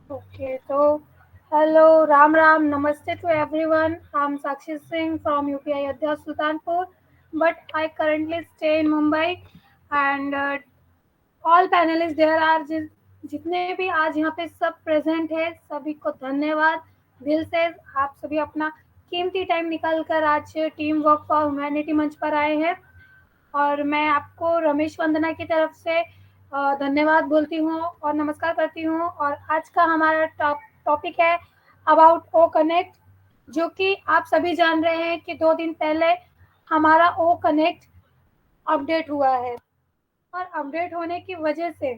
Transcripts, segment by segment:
Okay, so hello, Ram Ram, Namaste to everyone. I'm Sakshi Singh from UP Ayodhya Sultanpur, but I currently stay in Mumbai. And all panelist there are जितने भी आज यहाँ पे सब present है सभी को धन्यवाद दिल से। आप सभी अपना कीमती टाइम निकाल कर आज टीम वर्क फॉर ह्यूमैनिटी मंच पर आए हैं और मैं आपको रमेश वंदना की तरफ से धन्यवाद बोलती हूँ और नमस्कार करती हूँ। और आज का हमारा टॉपिक है अबाउट ओ कनेक्ट, जो कि आप सभी जान रहे हैं कि 2 दिन पहले हमारा ओ कनेक्ट अपडेट हुआ है। और अपडेट होने की वजह से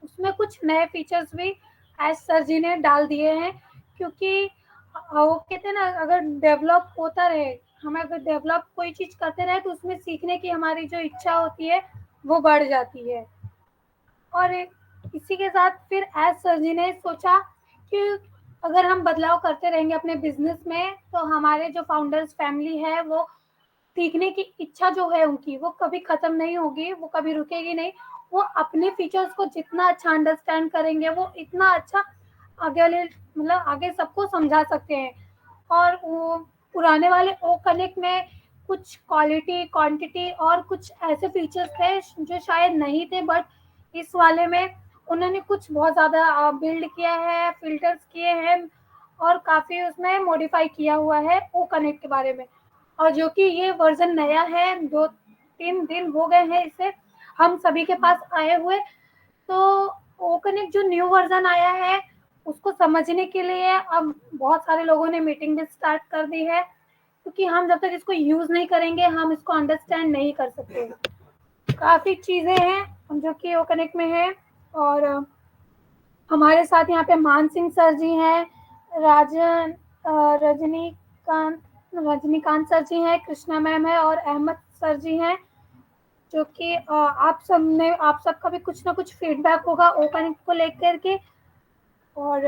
उसमें कुछ नए फीचर्स भी एज सर जी ने डाल दिए हैं, क्योंकि वो कहते हैं ना, अगर डेवलप होता रहे, हमें अगर डेवलप कोई चीज़ करते रहे तो उसमें सीखने की हमारी जो इच्छा होती है वो बढ़ जाती है। और इसी के साथ फिर एज सर जी ने सोचा कि अगर हम बदलाव करते रहेंगे अपने बिजनेस में तो हमारे जो फाउंडर्स फैमिली है वो सीखने की इच्छा जो है उनकी वो कभी खत्म नहीं होगी, वो कभी रुकेगी नहीं। वो अपने फीचर्स को जितना अच्छा अंडरस्टैंड करेंगे वो इतना अच्छा आगे वाले मतलब आगे सबको समझा सकते हैं। और वो पुराने वाले ओ कनेक्ट में कुछ क्वालिटी क्वांटिटी और कुछ ऐसे फीचर्स थे जो शायद नहीं थे, बट इस वाले में उन्होंने कुछ बहुत ज़्यादा बिल्ड किया है, फिल्टर्स किए हैं और काफ़ी उसमें मॉडिफाई किया हुआ है ओ कनेक्ट के बारे में। और जो कि ये वर्जन नया है, 2-3 दिन हो गए हैं इसे हम सभी के पास आए हुए। तो ओ कनेक्ट जो न्यू वर्जन आया है उसको समझने के लिए अब बहुत सारे लोगों ने मीटिंग भी स्टार्ट कर दी है, क्योंकि हम जब तक इसको यूज नहीं करेंगे हम इसको अंडरस्टैंड नहीं कर सकते। काफी चीजें हैं जो कि ओ कनेक्ट में है। और हमारे साथ यहाँ पे मान सिंह सर जी हैं, राजन रजनीकांत रजनीकांत सर जी हैं, कृष्णा मैम है और अहमद सर जी हैं, जो कि आप सबका भी कुछ ना कुछ फीडबैक होगा ओ कनेक्ट को लेकर के। और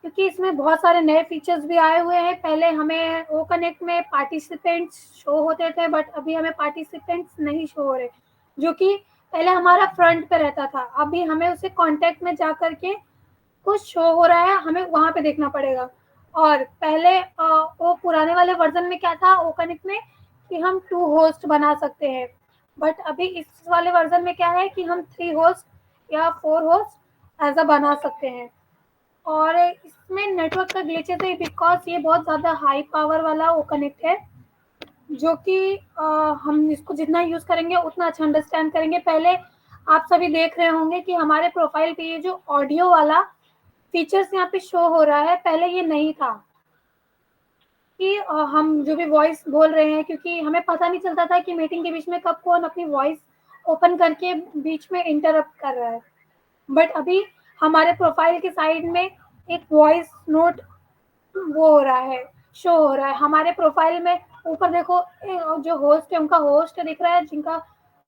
क्योंकि इसमें बहुत सारे नए फीचर्स भी आए हुए हैं। पहले हमें ओ कनेक्ट में पार्टिसिपेंट्स शो होते थे, बट अभी हमें पार्टिसिपेंट्स नहीं शो हो रहे, जो कि पहले हमारा फ्रंट पे रहता था। अभी हमें उसे कांटेक्ट में जा करके कुछ शो हो रहा है, हमें वहां पे देखना पड़ेगा। और पहले वो पुराने वाले वर्जन में क्या था ओ कनेक्ट में कि हम 2 होस्ट बना सकते हैं, बट अभी इस वाले वर्जन में क्या है कि हम 3 होस्ट या 4 होस्ट एज अ बना सकते हैं। और इसमें नेटवर्क का ग्लिचेस है बिकॉज ये बहुत ज़्यादा हाई पावर वाला वो कनेक्ट है, जो कि हम इसको जितना यूज़ करेंगे उतना अच्छा अंडरस्टैंड करेंगे। पहले आप सभी देख रहे होंगे कि हमारे प्रोफाइल पे ये जो ऑडियो वाला फीचर्स यहाँ पे शो हो रहा है, पहले ये नहीं था कि हम जो भी वॉइस बोल रहे हैं, क्योंकि हमें पता नहीं चलता था कि मीटिंग के बीच में कब कौन अपनी वॉइस ओपन करके बीच में इंटरप्ट कर रहा है। बट अभी हमारे प्रोफाइल के साइड में एक वॉइस नोट वो हो रहा है, शो हो रहा है हमारे प्रोफाइल में। ऊपर देखो जो होस्ट है उनका होस्ट दिख रहा है, जिनका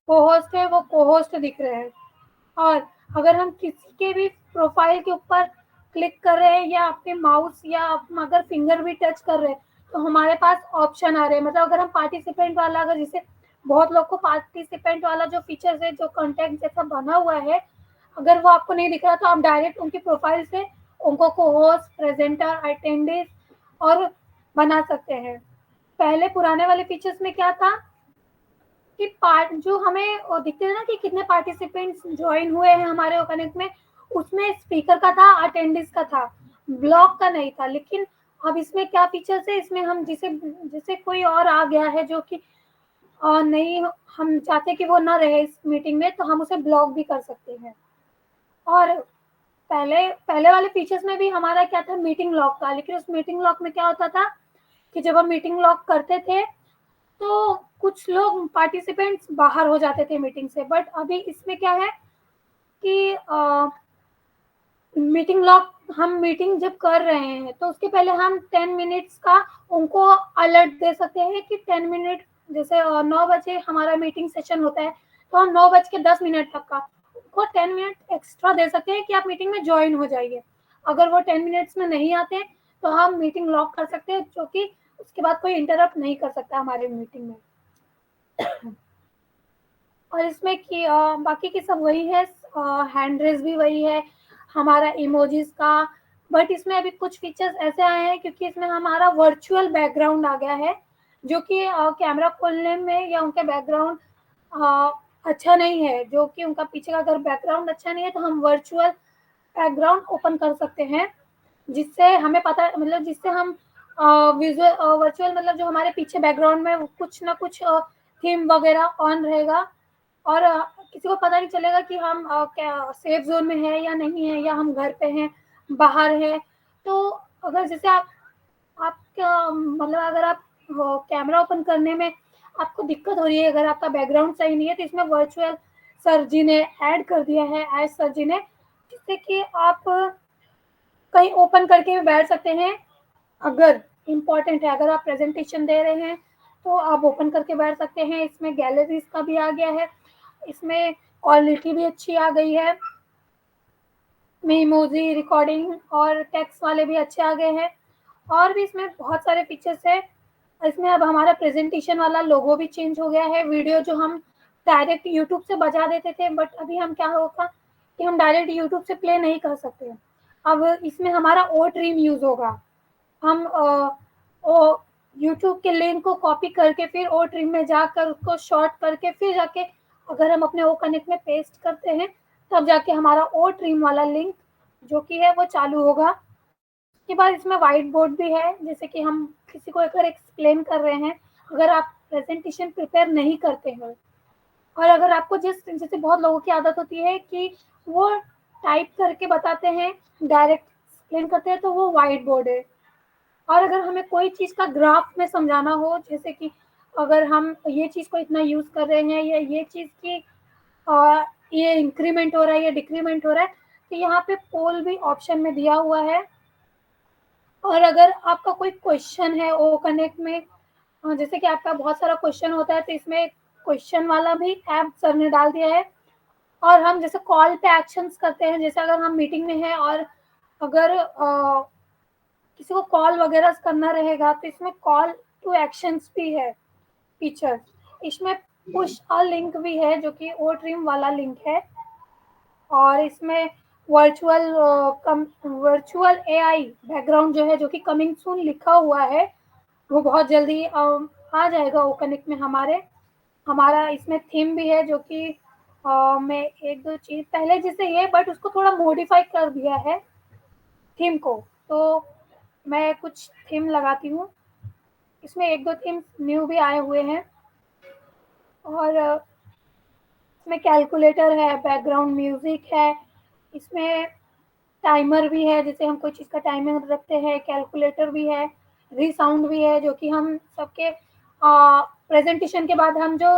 को होस्ट है वो को होस्ट दिख रहे हैं। और अगर हम किसी के भी प्रोफाइल के ऊपर क्लिक कर रहे हैं या अपने माउस या अगर फिंगर भी टच कर रहे हैं तो हमारे पास ऑप्शन आ रहे हैं। मतलब अगर हम पार्टिसिपेंट वाला, अगर जिसे बहुत लोग को पार्टिसिपेंट वाला जो फीचर्स है जो कॉन्टेक्ट जैसा बना हुआ है, अगर वो आपको नहीं दिख रहा तो आप डायरेक्ट उनकी प्रोफाइल से उनको को होस्ट प्रेजेंटर अटेंडेंस और बना सकते हैं। पहले पुराने वाले फीचर्स में क्या था कि पार्ट जो हमें दिखते थे ना कि कितने पार्टिसिपेंट्स ज्वाइन हुए हैं हमारे कनेक्ट में, उसमें स्पीकर का था, अटेंडेंस का था, ब्लॉग का नहीं था। लेकिन अब इसमें क्या फीचर्स है, इसमें हम जिसे जिसे कोई और आ गया है जो कि नहीं हम चाहते कि वो ना रहे इस मीटिंग में, तो हम उसे ब्लॉक भी कर सकते हैं। और पहले पहले वाले फीचर्स में भी हमारा क्या था, मीटिंग लॉक था। लेकिन उस मीटिंग लॉक में क्या होता था कि जब हम मीटिंग लॉक करते थे तो कुछ लोग पार्टिसिपेंट्स बाहर हो जाते थे मीटिंग से। बट अभी इसमें क्या है कि मीटिंग लॉक, हम मीटिंग जब कर रहे हैं तो उसके पहले हम 10 मिनट्स का उनको अलर्ट दे सकते हैं कि 10 मिनट, जैसे 9 बजे हमारा मीटिंग सेशन होता है तो हम 9:10 तक का उनको 10 मिनट एक्स्ट्रा दे सकते हैं कि आप मीटिंग में ज्वाइन हो जाइए। अगर वो 10 मिनट्स में नहीं आते तो हम मीटिंग लॉक कर सकते हैं, जो कि उसके बाद कोई इंटरप्ट नहीं कर सकता हमारे मीटिंग में। और इसमें कि बाकी की सब वही है, हैंड रेस भी वही है, हमारा इमोजीज का। बट इसमें अभी कुछ फीचर्स ऐसे आए हैं क्योंकि इसमें हमारा वर्चुअल बैकग्राउंड आ गया है, जो कि कैमरा खोलने में या उनके बैकग्राउंड अच्छा नहीं है, जो कि उनका पीछे का अगर बैकग्राउंड अच्छा नहीं है तो हम वर्चुअल बैकग्राउंड ओपन कर सकते हैं, जिससे हमें पता मतलब जिससे हम विजुअल वर्चुअल मतलब जो हमारे पीछे बैकग्राउंड में कुछ ना कुछ थीम वगैरह ऑन रहेगा, और किसी को पता नहीं चलेगा कि हम क्या सेफ जोन में है या नहीं है, या हम घर पे हैं, बाहर है। तो अगर जैसे आप मतलब अगर आप कैमरा ओपन करने में आपको दिक्कत हो रही है, अगर आपका बैकग्राउंड सही नहीं है, तो इसमें वर्चुअल सर जी ने ऐड कर दिया है, एज सर जी ने, जिससे कि आप कहीं ओपन करके भी बैठ सकते हैं। अगर इम्पोर्टेंट है, अगर आप प्रेजेंटेशन दे रहे हैं तो आप ओपन करके बैठ सकते हैं। इसमें गैलरीज का भी आ गया है, इसमें क्वालिटी भी अच्छी आ गई है, मेमोजी रिकॉर्डिंग और टेक्स्ट वाले भी अच्छे आ गए हैं। और भी इसमें बहुत सारे फीचर्स है। इसमें अब हमारा प्रेजेंटेशन वाला लोगो भी चेंज हो गया है। वीडियो जो हम डायरेक्ट यूट्यूब से बजा देते थे, बट अभी हम क्या होगा कि हम डायरेक्ट यूट्यूब से प्ले नहीं कर सकते। अब इसमें हमारा ओ ट्रीम यूज होगा। हम यूट्यूब के लिंक को कॉपी करके फिर ओ ट्रिम में जाकर उसको शॉर्ट करके फिर जाके अगर हम अपने ओ कनेक्ट में पेस्ट करते हैं, तब जाके हमारा ओ ट्रिम वाला लिंक जो कि है वो चालू होगा। उसके बाद इसमें व्हाइट बोर्ड भी है, जैसे कि हम किसी को अगर एक्सप्लेन कर रहे हैं, अगर आप प्रेजेंटेशन प्रिपेयर नहीं करते हैं, और अगर आपको जैसे बहुत लोगों की आदत होती है कि वो टाइप करके बताते हैं, डायरेक्ट एक्सप्लेन करते हैं, तो वो व्हाइट बोर्ड है। और अगर हमें कोई चीज़ का ग्राफ में समझाना हो, जैसे कि अगर हम ये चीज़ को इतना यूज़ कर रहे हैं, या ये चीज़ की ये इंक्रीमेंट हो रहा है या डिक्रीमेंट हो रहा है, तो यहाँ पे पोल भी ऑप्शन में दिया हुआ है। और अगर आपका कोई क्वेश्चन है ओ कनेक्ट में, जैसे कि आपका बहुत सारा क्वेश्चन होता है, तो इसमें क्वेश्चन वाला भी ऐप सर ने डाल दिया है। और हम जैसे कॉल पे एक्शंस करते हैं, जैसे अगर हम मीटिंग में हैं और अगर किसी को कॉल वगैरह करना रहेगा, तो इसमें कॉल टू एक्शंस भी है फीचर। इसमें पुश अ लिंक भी है, जो कि ओ ट्रिम वाला लिंक है। और इसमें वर्चुअल वर्चुअल एआई बैकग्राउंड जो है, जो कि कमिंग सून लिखा हुआ है, वो बहुत जल्दी आ जाएगा ओ कनेक्ट में हमारे। हमारा इसमें थीम भी है, जो कि मैं एक दो चीज पहले जैसे ये, बट उसको थोड़ा मॉडिफाई कर दिया है थीम को। तो मैं कुछ थीम लगाती हूँ। इसमें एक दो थीम न्यू भी आए हुए हैं। और इसमें कैलकुलेटर है, बैकग्राउंड म्यूजिक है, इसमें टाइमर भी है, जैसे हम कोई चीज़ का टाइमर रखते हैं, कैलकुलेटर भी है, रीसाउंड भी है, जो कि हम सबके प्रेजेंटेशन के बाद हम जो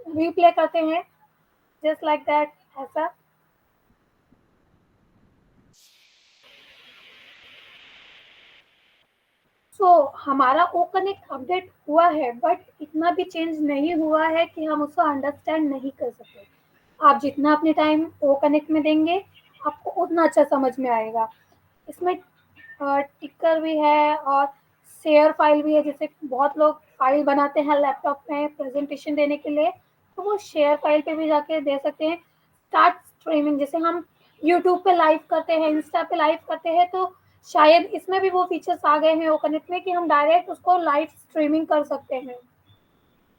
रिप्ले करते हैं, जस्ट लाइक दैट, ऐसा। हमारा ओ कनेक्ट अपडेट हुआ है, बट इतना भी चेंज नहीं हुआ है कि हम उसको अंडरस्टैंड नहीं कर सकते। आप जितना अपने टाइम ओ कनेक्ट में देंगे, आपको उतना अच्छा समझ में आएगा। इसमें टिकर भी है और शेयर फाइल भी है, जैसे बहुत लोग फाइल बनाते हैं लैपटॉप में प्रेजेंटेशन देने के लिए, तो वो शेयर फाइल पे भी जाके दे सकते हैं। स्टार्ट स्ट्रीमिंग, जैसे हम यूट्यूब पे लाइव करते हैं, इंस्टा पे लाइव करते हैं, तो शायद इसमें भी वो फीचर्स आ गए हैं ओ कनेक्ट में कि हम डायरेक्ट उसको लाइव स्ट्रीमिंग कर सकते हैं।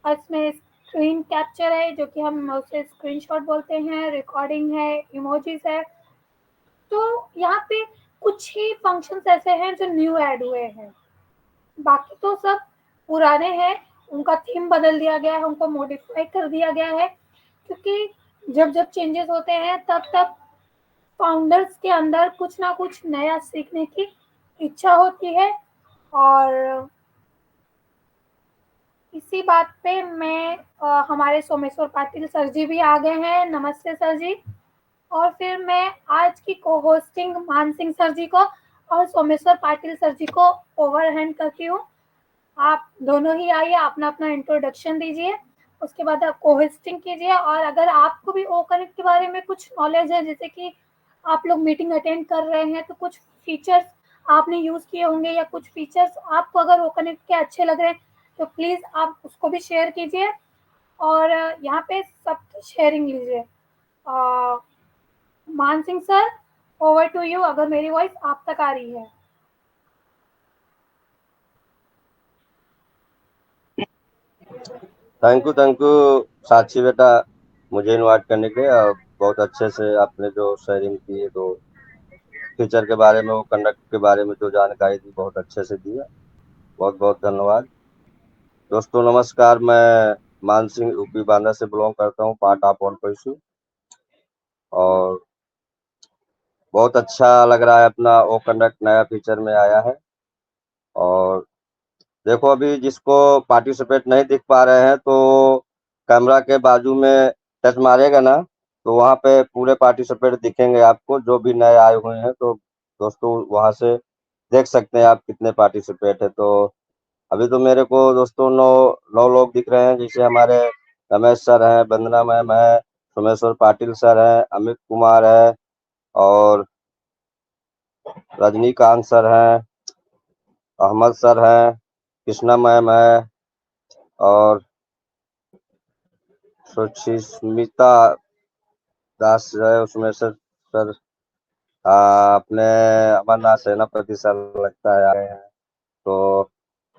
और इसमें स्क्रीन कैप्चर है, जो कि हम उसे स्क्रीनशॉट बोलते हैं, रिकॉर्डिंग है, इमोजीज है। तो यहाँ पे कुछ ही फंक्शंस ऐसे हैं जो न्यू ऐड हुए हैं, बाकी तो सब पुराने हैं। उनका थीम बदल दिया गया है, उनको मॉडिफाई कर दिया गया है, क्योंकि जब जब चेंजेस होते हैं तब तब फाउंडर्स के अंदर कुछ ना कुछ नया सीखने की इच्छा होती है। और इसी बात पे मैं हमारे सोमेश्वर पाटिल सर जी भी आ गए हैं, नमस्ते सर जी। और फिर मैं आज की को होस्टिंग मान सिंह सर जी को और सोमेश्वर पाटिल सर जी को ओवर हैंड करती हूँ। आप दोनों ही आइए, अपना अपना इंट्रोडक्शन दीजिए, उसके बाद आप को होस्टिंग कीजिए। और अगर आपको भी ओ कनेक्ट के बारे में कुछ नॉलेज है, जैसे कि आप लोग मीटिंग अटेंड कर रहे हैं, तो कुछ फीचर्स आपने यूज़ किए होंगे, या कुछ फीचर्स आपको अगर ओ कनेक्ट के अच्छे लग रहे हैं, तो प्लीज़ आप उसको भी शेयर कीजिए। और यहाँ पे सबकी शेयरिंग लीजिए। Man Singh sir, over to you, अगर मेरी वॉइस आप तक आ रही है। थैंक यू साक्षी बेटा, मुझे इनवाइट करने के लिए। और बहुत अच्छे से आपने जो शेयरिंग की है, तो फीचर के बारे में, वो कंडक्ट के बारे में जो जानकारी दी, बहुत अच्छे से दी है। बहुत बहुत धन्यवाद। दोस्तों नमस्कार, मैं मान सिंह यूपी बांदा से बिलोंग करता हूँ, पार्ट ऑफ ऑन पैसू। और बहुत अच्छा लग रहा है, अपना वो कंडक्ट नया फीचर में आया है। और देखो, अभी जिसको पार्टिसिपेट नहीं दिख पा रहे हैं, तो कैमरा के बाजू में टच मारेगा ना, तो वहाँ पे पूरे पार्टिसिपेट दिखेंगे आपको, जो भी नए आए हुए हैं। तो दोस्तों वहाँ से देख सकते हैं आप कितने पार्टिसिपेट है। तो अभी तो मेरे को दोस्तों नौ नौ लोग दिख रहे हैं, जैसे हमारे रमेश सर हैं, वंदना मैम है, सोमेश्वर पाटिल सर है, अमित कुमार है, और रजनीकांत सर हैं, अहमद सर हैं, कृष्णा मैम है, और सुष्मिता दास है, उसमें से सर अपने अमरनाथ सेनापति सर लगता है आए हैं। तो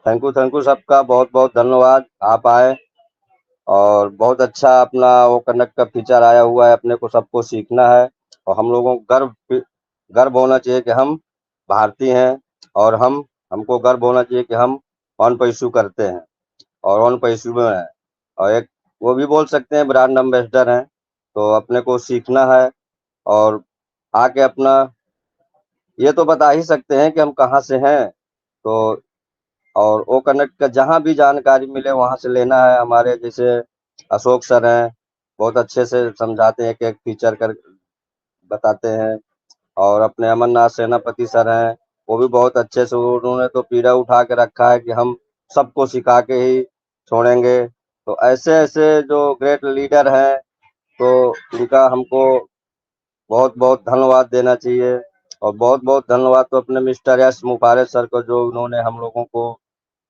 थैंक यू सबका, बहुत बहुत धन्यवाद आप आए। और बहुत अच्छा अपना वो कनेक्ट का फीचर आया हुआ है, अपने को सबको सीखना है। और हम लोगों को गर्व होना चाहिए कि हम भारतीय हैं, और हमको गर्व होना चाहिए कि हम ऑन पैसू करते हैं और ऑन पैसू में हैं। और एक वो भी बोल सकते हैं ब्रांड एम्बेसडर हैं। तो अपने को सीखना है, और आके अपना ये तो बता ही सकते हैं कि हम कहाँ से हैं। तो और ओ कनेक्ट का जहाँ भी जानकारी मिले वहाँ से लेना है। हमारे जैसे अशोक सर हैं, बहुत अच्छे से समझाते हैं, एक एक फीचर कर बताते हैं। और अपने अमरनाथ सेनापति सर हैं, वो भी बहुत अच्छे से, उन्होंने तो पीड़ा उठा के रखा है कि हम सबको सिखा के ही छोड़ेंगे। तो ऐसे ऐसे जो ग्रेट लीडर हैं, तो उनका हमको बहुत बहुत धन्यवाद देना चाहिए। और बहुत बहुत धन्यवाद तो अपने मिस्टर एस मुफारे सर को, जो उन्होंने हम लोगों को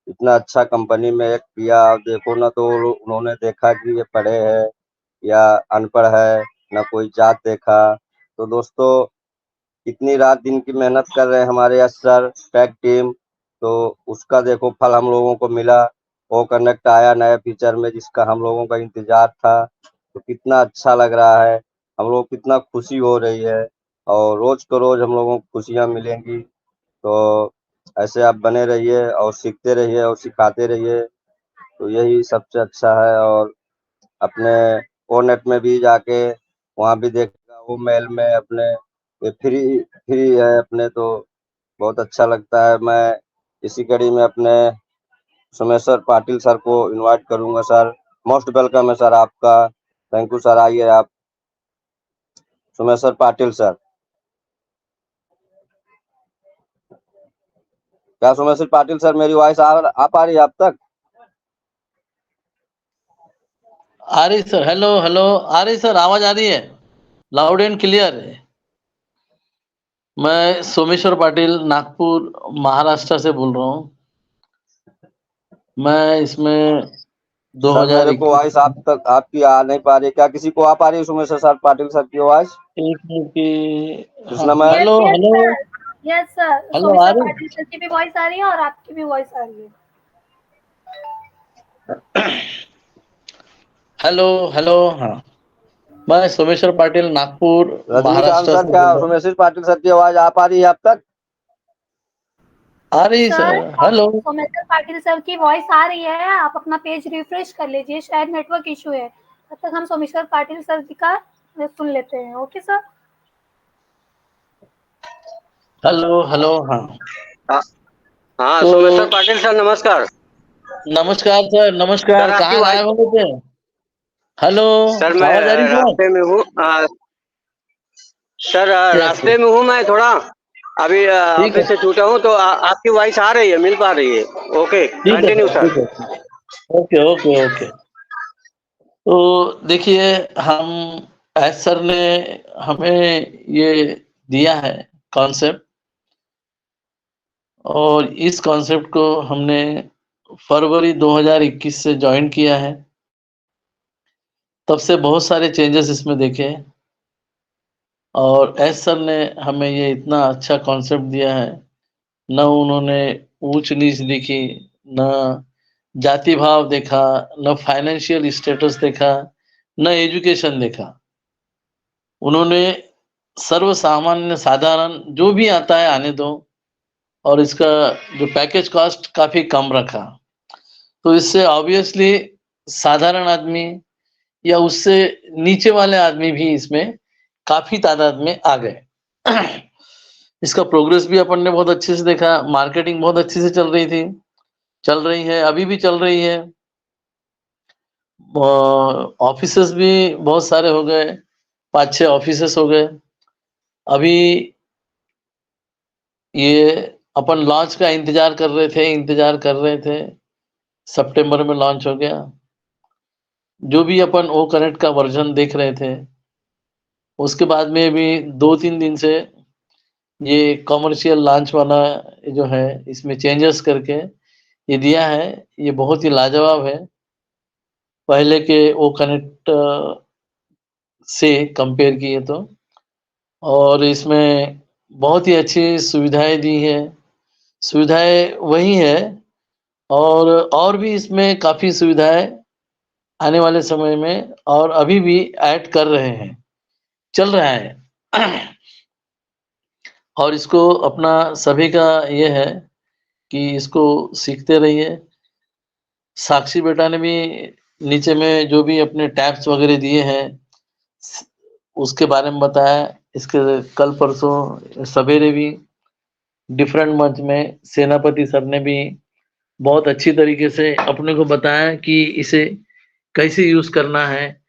इतना अच्छा कंपनी में एक किया। देखो ना, तो उन्होंने देखा कि ये पढ़े हैं या अनपढ़ है, ना कोई जात देखा। तो दोस्तों कितनी रात दिन की मेहनत कर रहे हैं हमारे यश सर, टैग टीम। तो उसका देखो फल हम लोगों को मिला। वो कनेक्ट आया नए फीचर में, जिसका हम लोगों का इंतजार था। तो कितना अच्छा लग रहा है, हम लोग कितना खुशी हो रही है। और रोज को रोज हम लोगों को खुशियाँ मिलेंगी। तो ऐसे आप बने रहिए और सीखते रहिए और सिखाते रहिए, तो यही सबसे अच्छा है। और अपने ओ नेट में भी जाके वहाँ भी देखा, वो मेल में अपने ये फ्री फ्री है अपने। तो बहुत अच्छा लगता है। मैं इसी कड़ी में अपने सोमेश्वर पाटिल सर को इनवाइट करूंगा। सर मोस्ट वेलकम है सर आपका। थैंक यू सर, आइए आप, सोमेश्वर पाटिल सर। क्या सोमेश्वर पाटिल सर, मेरी वॉइस आ पा रही है आप तक? आ रही सर, हेलो हेलो, आ रही सर, आवाज आ रही है, लाउड एंड क्लियर है। मैं सोमेश्वर पाटिल नागपुर महाराष्ट्र से बोल रहा हूँ। मैं इसमें सर मेरे को 2021 वॉइस आप तक आपकी आ नहीं पा रही, क्या किसी को आ पा रही है सोमेश्वर सर पाटिल सर की वॉइस? एक मिनट की, हाँ, Krishna ma'am. Yes hello yes hello sir, yes sir, hello, आ सोमेश्वर रही, पाटिल सर की भी वॉइस आ रही है और आपकी भी वॉइस आ रही है। हेलो हेलो, हाँ। मैं सोमेश्वर पाटिल नागपुर रजनीकांत महाराष्ट्र सर, से क्या बोल रहा हूँ। सोमेश्वर पाटिल सर की आवाज आ पा रही है आप तक? आ रही sir, sir, hello. Someshwar Patil sir की वॉइस आ रही है, आप अपना पेज रिफ्रेश कर लीजिए, शायद नेटवर्क इशू है। तब तक हम सोमेश्वर पाटिल सर जी का सुन लेते हैं। Okay sir. हेलो हेलो, हाँ। हाँ हाँ, तो सोमेश्वर पाटिल सर नमस्कार। नमस्कार सर, नमस्कार। सर आपकी कहाँ वाइस, गायब हो गए थे? हेलो, सर मैं आवाज आ रही सर? रास्ते में हूँ। सर यस, रास्ते में हूँ मैं थोड़ा, अभी ठीक है, ऑफिस से छूटा हूँ। तो आपकी वॉइस आ रही है, मिल पा रही है। ओके, ठीक है कंटिन्यू सर, सर। ठीक है, ओके ओके ओके। तो देखिए, हम एस सर ने हमें ये दिया है कॉन्सेप्ट, और इस कॉन्सेप्ट को हमने फरवरी 2021 से ज्वाइन किया है। तब से बहुत सारे चेंजेस इसमें देखे हैं। और एस सर ने हमें ये इतना अच्छा कॉन्सेप्ट दिया है, न उन्होंने ऊंच-नीच देखी, न जाति भाव देखा, न फाइनेंशियल स्टेटस देखा, न एजुकेशन देखा। उन्होंने सर्वसामान्य साधारण जो भी आता है आने दो, और इसका जो पैकेज कॉस्ट काफ़ी कम रखा। तो इससे ऑब्वियसली साधारण आदमी या उससे नीचे वाले आदमी भी इसमें काफ़ी तादाद में आ गए। इसका प्रोग्रेस भी अपन ने बहुत अच्छे से देखा, मार्केटिंग बहुत अच्छे से चल रही है, अभी भी चल रही है। ऑफिसेस भी बहुत सारे हो गए, 5-6 ऑफिसेस हो गए। अभी ये अपन लॉन्च का इंतज़ार कर रहे थे, सितंबर में लॉन्च हो गया। जो भी अपन ओ कनेक्ट का वर्ज़न देख रहे थे, उसके बाद में भी 2-3 दिन से ये कमर्शियल लॉन्च वाला जो है, इसमें चेंजेस करके ये दिया है, ये बहुत ही लाजवाब है। पहले के ओ कनेक्ट से कंपेयर किए तो, और इसमें बहुत ही अच्छी सुविधाएँ दी हैं। सुविधाएँ वही है, और भी इसमें काफ़ी सुविधाएँ आने वाले समय में और अभी भी ऐड कर रहे हैं, चल रहा है। और इसको अपना सभी का ये है कि इसको सीखते रहिए। साक्षी बेटा ने भी नीचे में जो भी अपने टैब्स वगैरह दिए हैं, उसके बारे में बताया। इसके कल परसों सवेरे भी डिफरेंट मंच में सेनापति सर ने भी बहुत अच्छी तरीके से अपने को बताया कि इसे कैसे यूज़ करना है,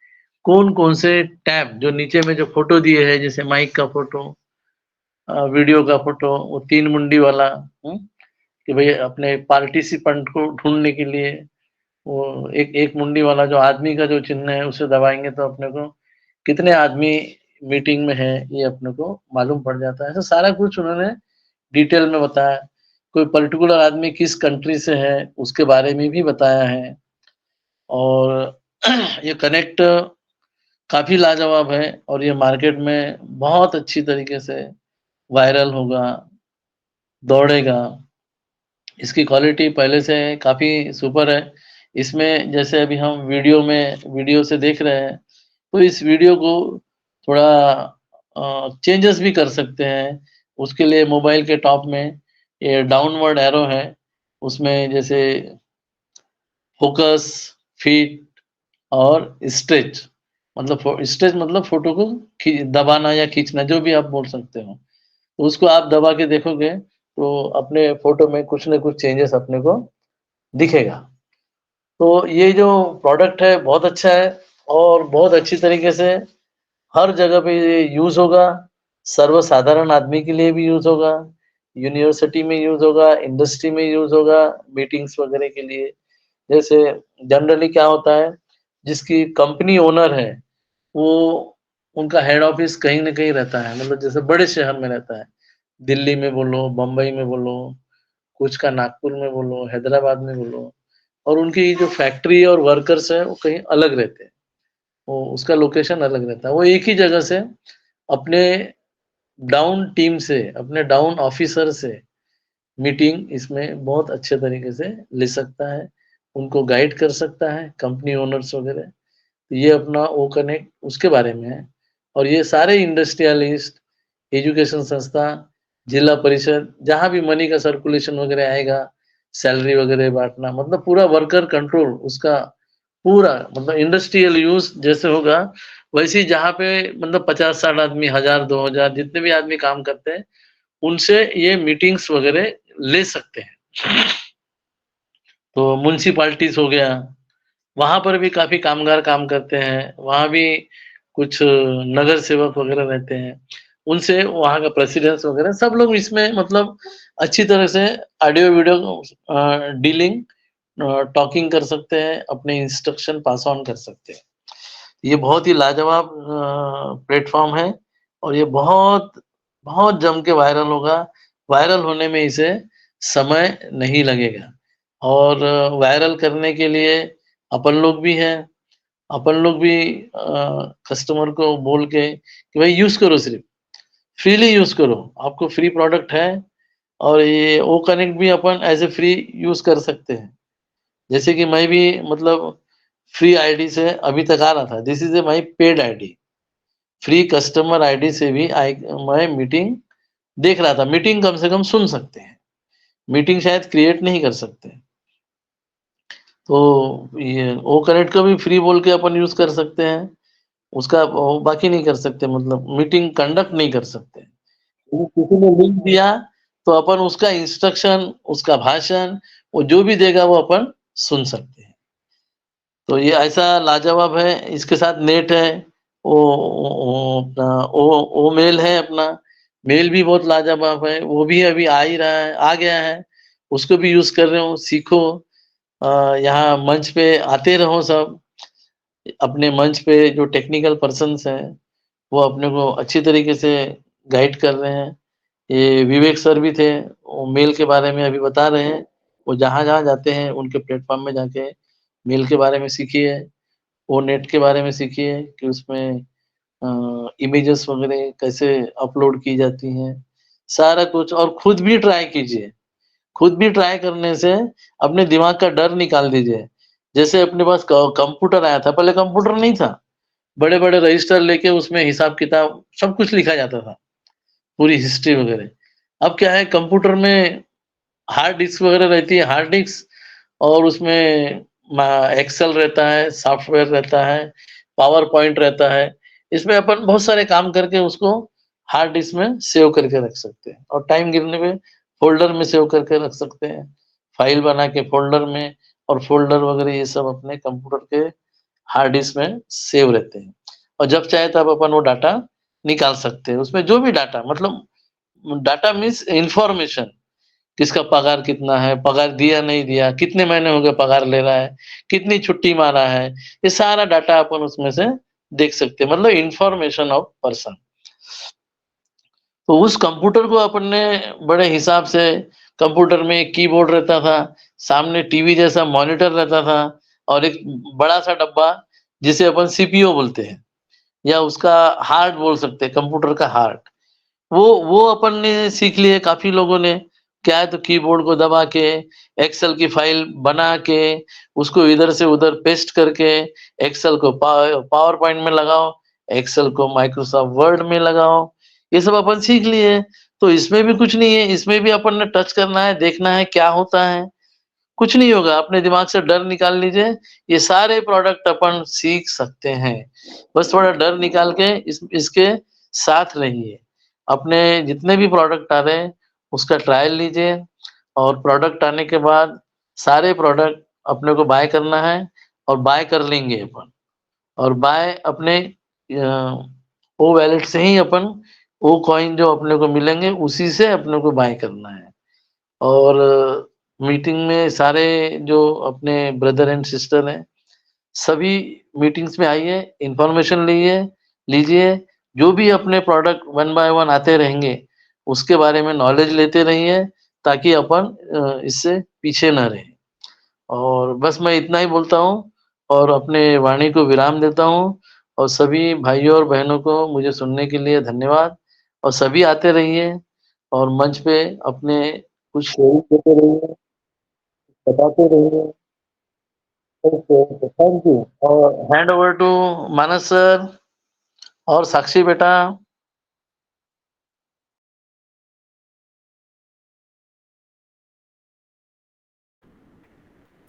कौन-कौन से टैब जो नीचे में जो फ़ोटो दिए हैं, जैसे माइक का फ़ोटो, वीडियो का फ़ोटो, वो 3 मुंडी वाला, कि भई अपने पार्टिसिपेंट को ढूँढने के लिए वो एक मुंडी वाला जो आदमी का जो चिन्ह है, उसे दबाएँगे तो अपने को कितने आदमी मीटिंग में हैं, ये अपने को मालूम पड़ जाता है। ऐसा सारा कुछ उन्होंने डिटेल में बताया। कोई पर्टिकुलर आदमी किस कंट्री से है, उसके बारे में भी बताया है। और ये कनेक्ट काफ़ी लाजवाब है, और ये मार्केट में बहुत अच्छी तरीके से वायरल होगा, दौड़ेगा। इसकी क्वालिटी पहले से काफ़ी सुपर है। इसमें जैसे अभी हम वीडियो से देख रहे हैं, तो इस वीडियो को थोड़ा चेंजेस भी कर सकते हैं। उसके लिए मोबाइल के टॉप में ये डाउनवर्ड एरो है, उसमें जैसे फ़ोकस, फिट और स्ट्रेच, स्ट्रेच मतलब फ़ोटो को दबाना या खींचना, जो भी आप बोल सकते हो। तो उसको आप दबा के देखोगे, तो अपने फ़ोटो में कुछ न कुछ चेंजेस अपने को दिखेगा। तो ये जो प्रोडक्ट है बहुत अच्छा है, और बहुत अच्छी तरीके से हर जगह पे ये यूज़ होगा। सर्वसाधारण आदमी के लिए भी यूज़ होगा, यूनिवर्सिटी में यूज़ होगा, इंडस्ट्री में यूज़ होगा, मीटिंग्स वगैरह के लिए। जैसे जनरली क्या होता है, जिसकी कंपनी ओनर है, वो उनका हेड ऑफिस कहीं न कहीं रहता है, मतलब जैसे बड़े शहर में रहता है। दिल्ली में बोलो, बम्बई में बोलो, कुछ का नागपुर में बोलो, हैदराबाद में बोलो, और उनकी जो फैक्ट्री और वर्कर्स हैं, वो कहीं अलग रहते हैं। वो उसका लोकेशन अलग रहता है। वो एक ही जगह से अपने डाउन टीम से, अपने डाउन ऑफिसर से मीटिंग इसमें बहुत अच्छे तरीके से ले सकता है, उनको गाइड कर सकता है, कंपनी ओनर्स वगैरह। तो ये अपना ओ कनेक्ट उसके बारे में है। और ये सारे इंडस्ट्रियलिस्ट, एजुकेशन संस्था, जिला परिषद, जहाँ भी मनी का सर्कुलेशन वगैरह आएगा, सैलरी वगैरह बाँटना, मतलब पूरा वर्कर कंट्रोल उसका पूरा, मतलब इंडस्ट्रियल यूज़ जैसे होगा, वैसे ही जहाँ पे मतलब 50-60 आदमी, 1000, 2000 जितने भी आदमी काम करते हैं, उनसे ये मीटिंग्स वगैरह ले सकते हैं। तो म्युनिसिपैलिटीज़ हो गया, वहाँ पर भी काफ़ी कामगार काम करते हैं, वहाँ भी कुछ नगर सेवक वगैरह रहते हैं, उनसे वहाँ का प्रेसिडेंस वगैरह सब लोग इसमें मतलब अच्छी तरह से ऑडियो-वीडियो डीलिंग टॉकिंग कर सकते हैं, अपने इंस्ट्रक्शन पास ऑन कर सकते हैं। ये बहुत ही लाजवाब प्लेटफ़ॉर्म है, और ये बहुत, बहुत जम के वायरल होगा। वायरल होने में इसे समय नहीं लगेगा, और वायरल करने के लिए अपन लोग भी हैं। अपन लोग भी कस्टमर को बोल के कि भाई यूज़ करो सिर्फ़, फ्रीली यूज करो, आपको फ्री प्रोडक्ट है और ये ओ कनेक्ट भी अपन एज ए फ्री यूज कर सकते हैं। जैसे कि मैं भी मतलब फ्री आईडी से अभी तक आ रहा था, this is a my paid ID, free customer ID से भी मैं मीटिंग देख रहा था। मीटिंग कम से कम सुन सकते हैं, मीटिंग शायद क्रिएट नहीं कर सकते। तो ये ओ कनेक्ट का भी फ्री बोल के अपन यूज कर सकते हैं, उसका बाकी नहीं कर सकते, मतलब मीटिंग कंडक्ट नहीं कर सकते। तो किसी ने लिंक दिया तो अपन उसका इंस्ट्रक्शन, उसका भाषण, वो जो भी देगा वो अपन सुन सकते हैं। तो ये ऐसा लाजवाब है। इसके साथ नेट है, अपना ओ मेल है अपना, मेल भी बहुत लाजवाब है, वो भी अभी आ ही रहा है, आ गया है, उसको भी यूज कर रहे हो, सीखो। यहाँ मंच पे आते रहो सब, अपने मंच पे जो टेक्निकल पर्सन्स हैं वो अपने को अच्छी तरीके से गाइड कर रहे हैं। ये विवेक सर भी थे, वो मेल के बारे में अभी बता रहे हैं, वो जहाँ-जहाँ जाते हैं उनके प्लेटफ़ॉर्म में जाके मेल के बारे में सीखिए, वो नेट के बारे में सीखिए कि उसमें इमेजेस वगैरह कैसे अपलोड की जाती हैं, सारा कुछ, और खुद भी ट्राई कीजिए। खुद भी ट्राई करने से अपने दिमाग का डर निकाल दीजिए। जैसे अपने पास क कंप्यूटर आया था, पहले कंप्यूटर नहीं था, बड़े-बड़े रजिस्टर लेके उसमें हिसाब-किताब सब कुछ लिखा जाता था, पूरी हिस्ट्री वगैरह। अब क्या है, कंप्यूटर में हार्ड डिस्क वगैरह रहती है, हार्ड डिस्क, और उसमें एक्सेल रहता है, सॉफ्टवेयर रहता है, पावर पॉइंट रहता है। इसमें अपन बहुत सारे काम करके उसको हार्ड डिस्क में सेव करके रख सकते हैं और टाइम गिरने पे फ़ोल्डर में सेव करके रख सकते हैं, फ़ाइल बना के फ़ोल्डर में, और फ़ोल्डर वगैरह ये सब अपने कंप्यूटर के हार्ड डिस्क में सेव रहते हैं और जब चाहे तब अपन वो डाटा निकाल सकते हैं। उसमें जो भी डाटा, मतलब डाटा मीन्स इन्फॉर्मेशन, किसका पगार कितना है, पगार दिया नहीं दिया, कितने महीने हो गए पगार ले रहा है, कितनी छुट्टी मारा है, ये सारा डाटा अपन उसमें से देख सकते हैं, मतलब इन्फॉर्मेशन ऑफ पर्सन। तो उस कंप्यूटर को अपन ने बड़े हिसाब से, कंप्यूटर में एक कीबोर्ड रहता था, सामने टीवी जैसा मॉनिटर रहता था और एक बड़ा-सा डब्बा जिसे अपन सीपीयू बोलते हैं या उसका हार्ट बोल सकते हैं, कंप्यूटर का हार्ट। वो अपन ने सीख लिए काफ़ी लोगों ने। क्या है, तो कीबोर्ड को दबा के एक्सेल की फाइल बना के उसको इधर से उधर पेस्ट करके एक्सेल को पावर पॉइंट में लगाओ, एक्सेल को माइक्रोसॉफ्ट वर्ड में लगाओ, ये सब अपन सीख लिए। तो इसमें भी कुछ नहीं है, इसमें भी अपन ने टच करना है, देखना है क्या होता है। कुछ नहीं होगा, अपने दिमाग से डर निकाल लीजिए, ये सारे प्रोडक्ट अपन सीख सकते हैं। बस थोड़ा डर निकाल के इसके साथ रहिए। अपने जितने भी प्रोडक्ट आ रहे हैं, उसका ट्रायल लीजिए और प्रोडक्ट आने के बाद सारे प्रोडक्ट अपने को बाय करना है और बाय कर लेंगे अपन। और बाय अपने वो वॉलेट से ही अपन वो कॉइन जो अपने को मिलेंगे, उसी से अपने को बाय करना है। और मीटिंग में सारे जो अपने ब्रदर एंड सिस्टर हैं, सभी मीटिंग्स में आइए, इन्फॉर्मेशन लीजिए, जो भी अपने प्रोडक्ट वन बाय वन आते रहेंगे, उसके बारे में नॉलेज लेते रहिए ताकि अपन इससे पीछे ना रहें। और बस मैं इतना ही बोलता हूँ और अपने वाणी को विराम देता हूँ और सभी भाइयों और बहनों को मुझे सुनने के लिए धन्यवाद। और सभी आते रहिए और मंच पे अपने कुछ शेयरिंग देते रहिए, बताते रहिए। ओके, थैंक यू और hand over to Manas sir और साक्षी बेटा।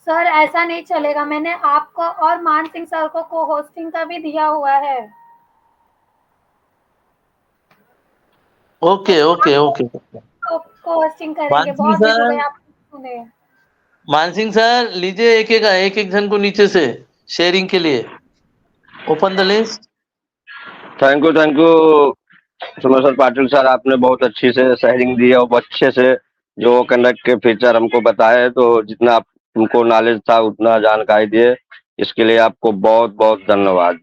सर ऐसा नहीं चलेगा, मैंने आपको और मान सिंह सर को होस्टिंग का भी दिया हुआ है। Okay okay okay. को होस्टिंग करेंगे, मानसिंह बहुत दिन हो गए सर, आप सुने। मानसिंह सर लीजिए एक जन को नीचे से शेयरिंग के लिए, open the list. Thank you Someshwar Patil sir, आपने बहुत अच्छी से शेयरिंग दी है और बहुत अच्छे से जो कनेक्ट के फीचर हमको बताए, तो जितना तुमको नॉलेज था उतना जानकारी दिए, इसके लिए आपको बहुत बहुत धन्यवाद।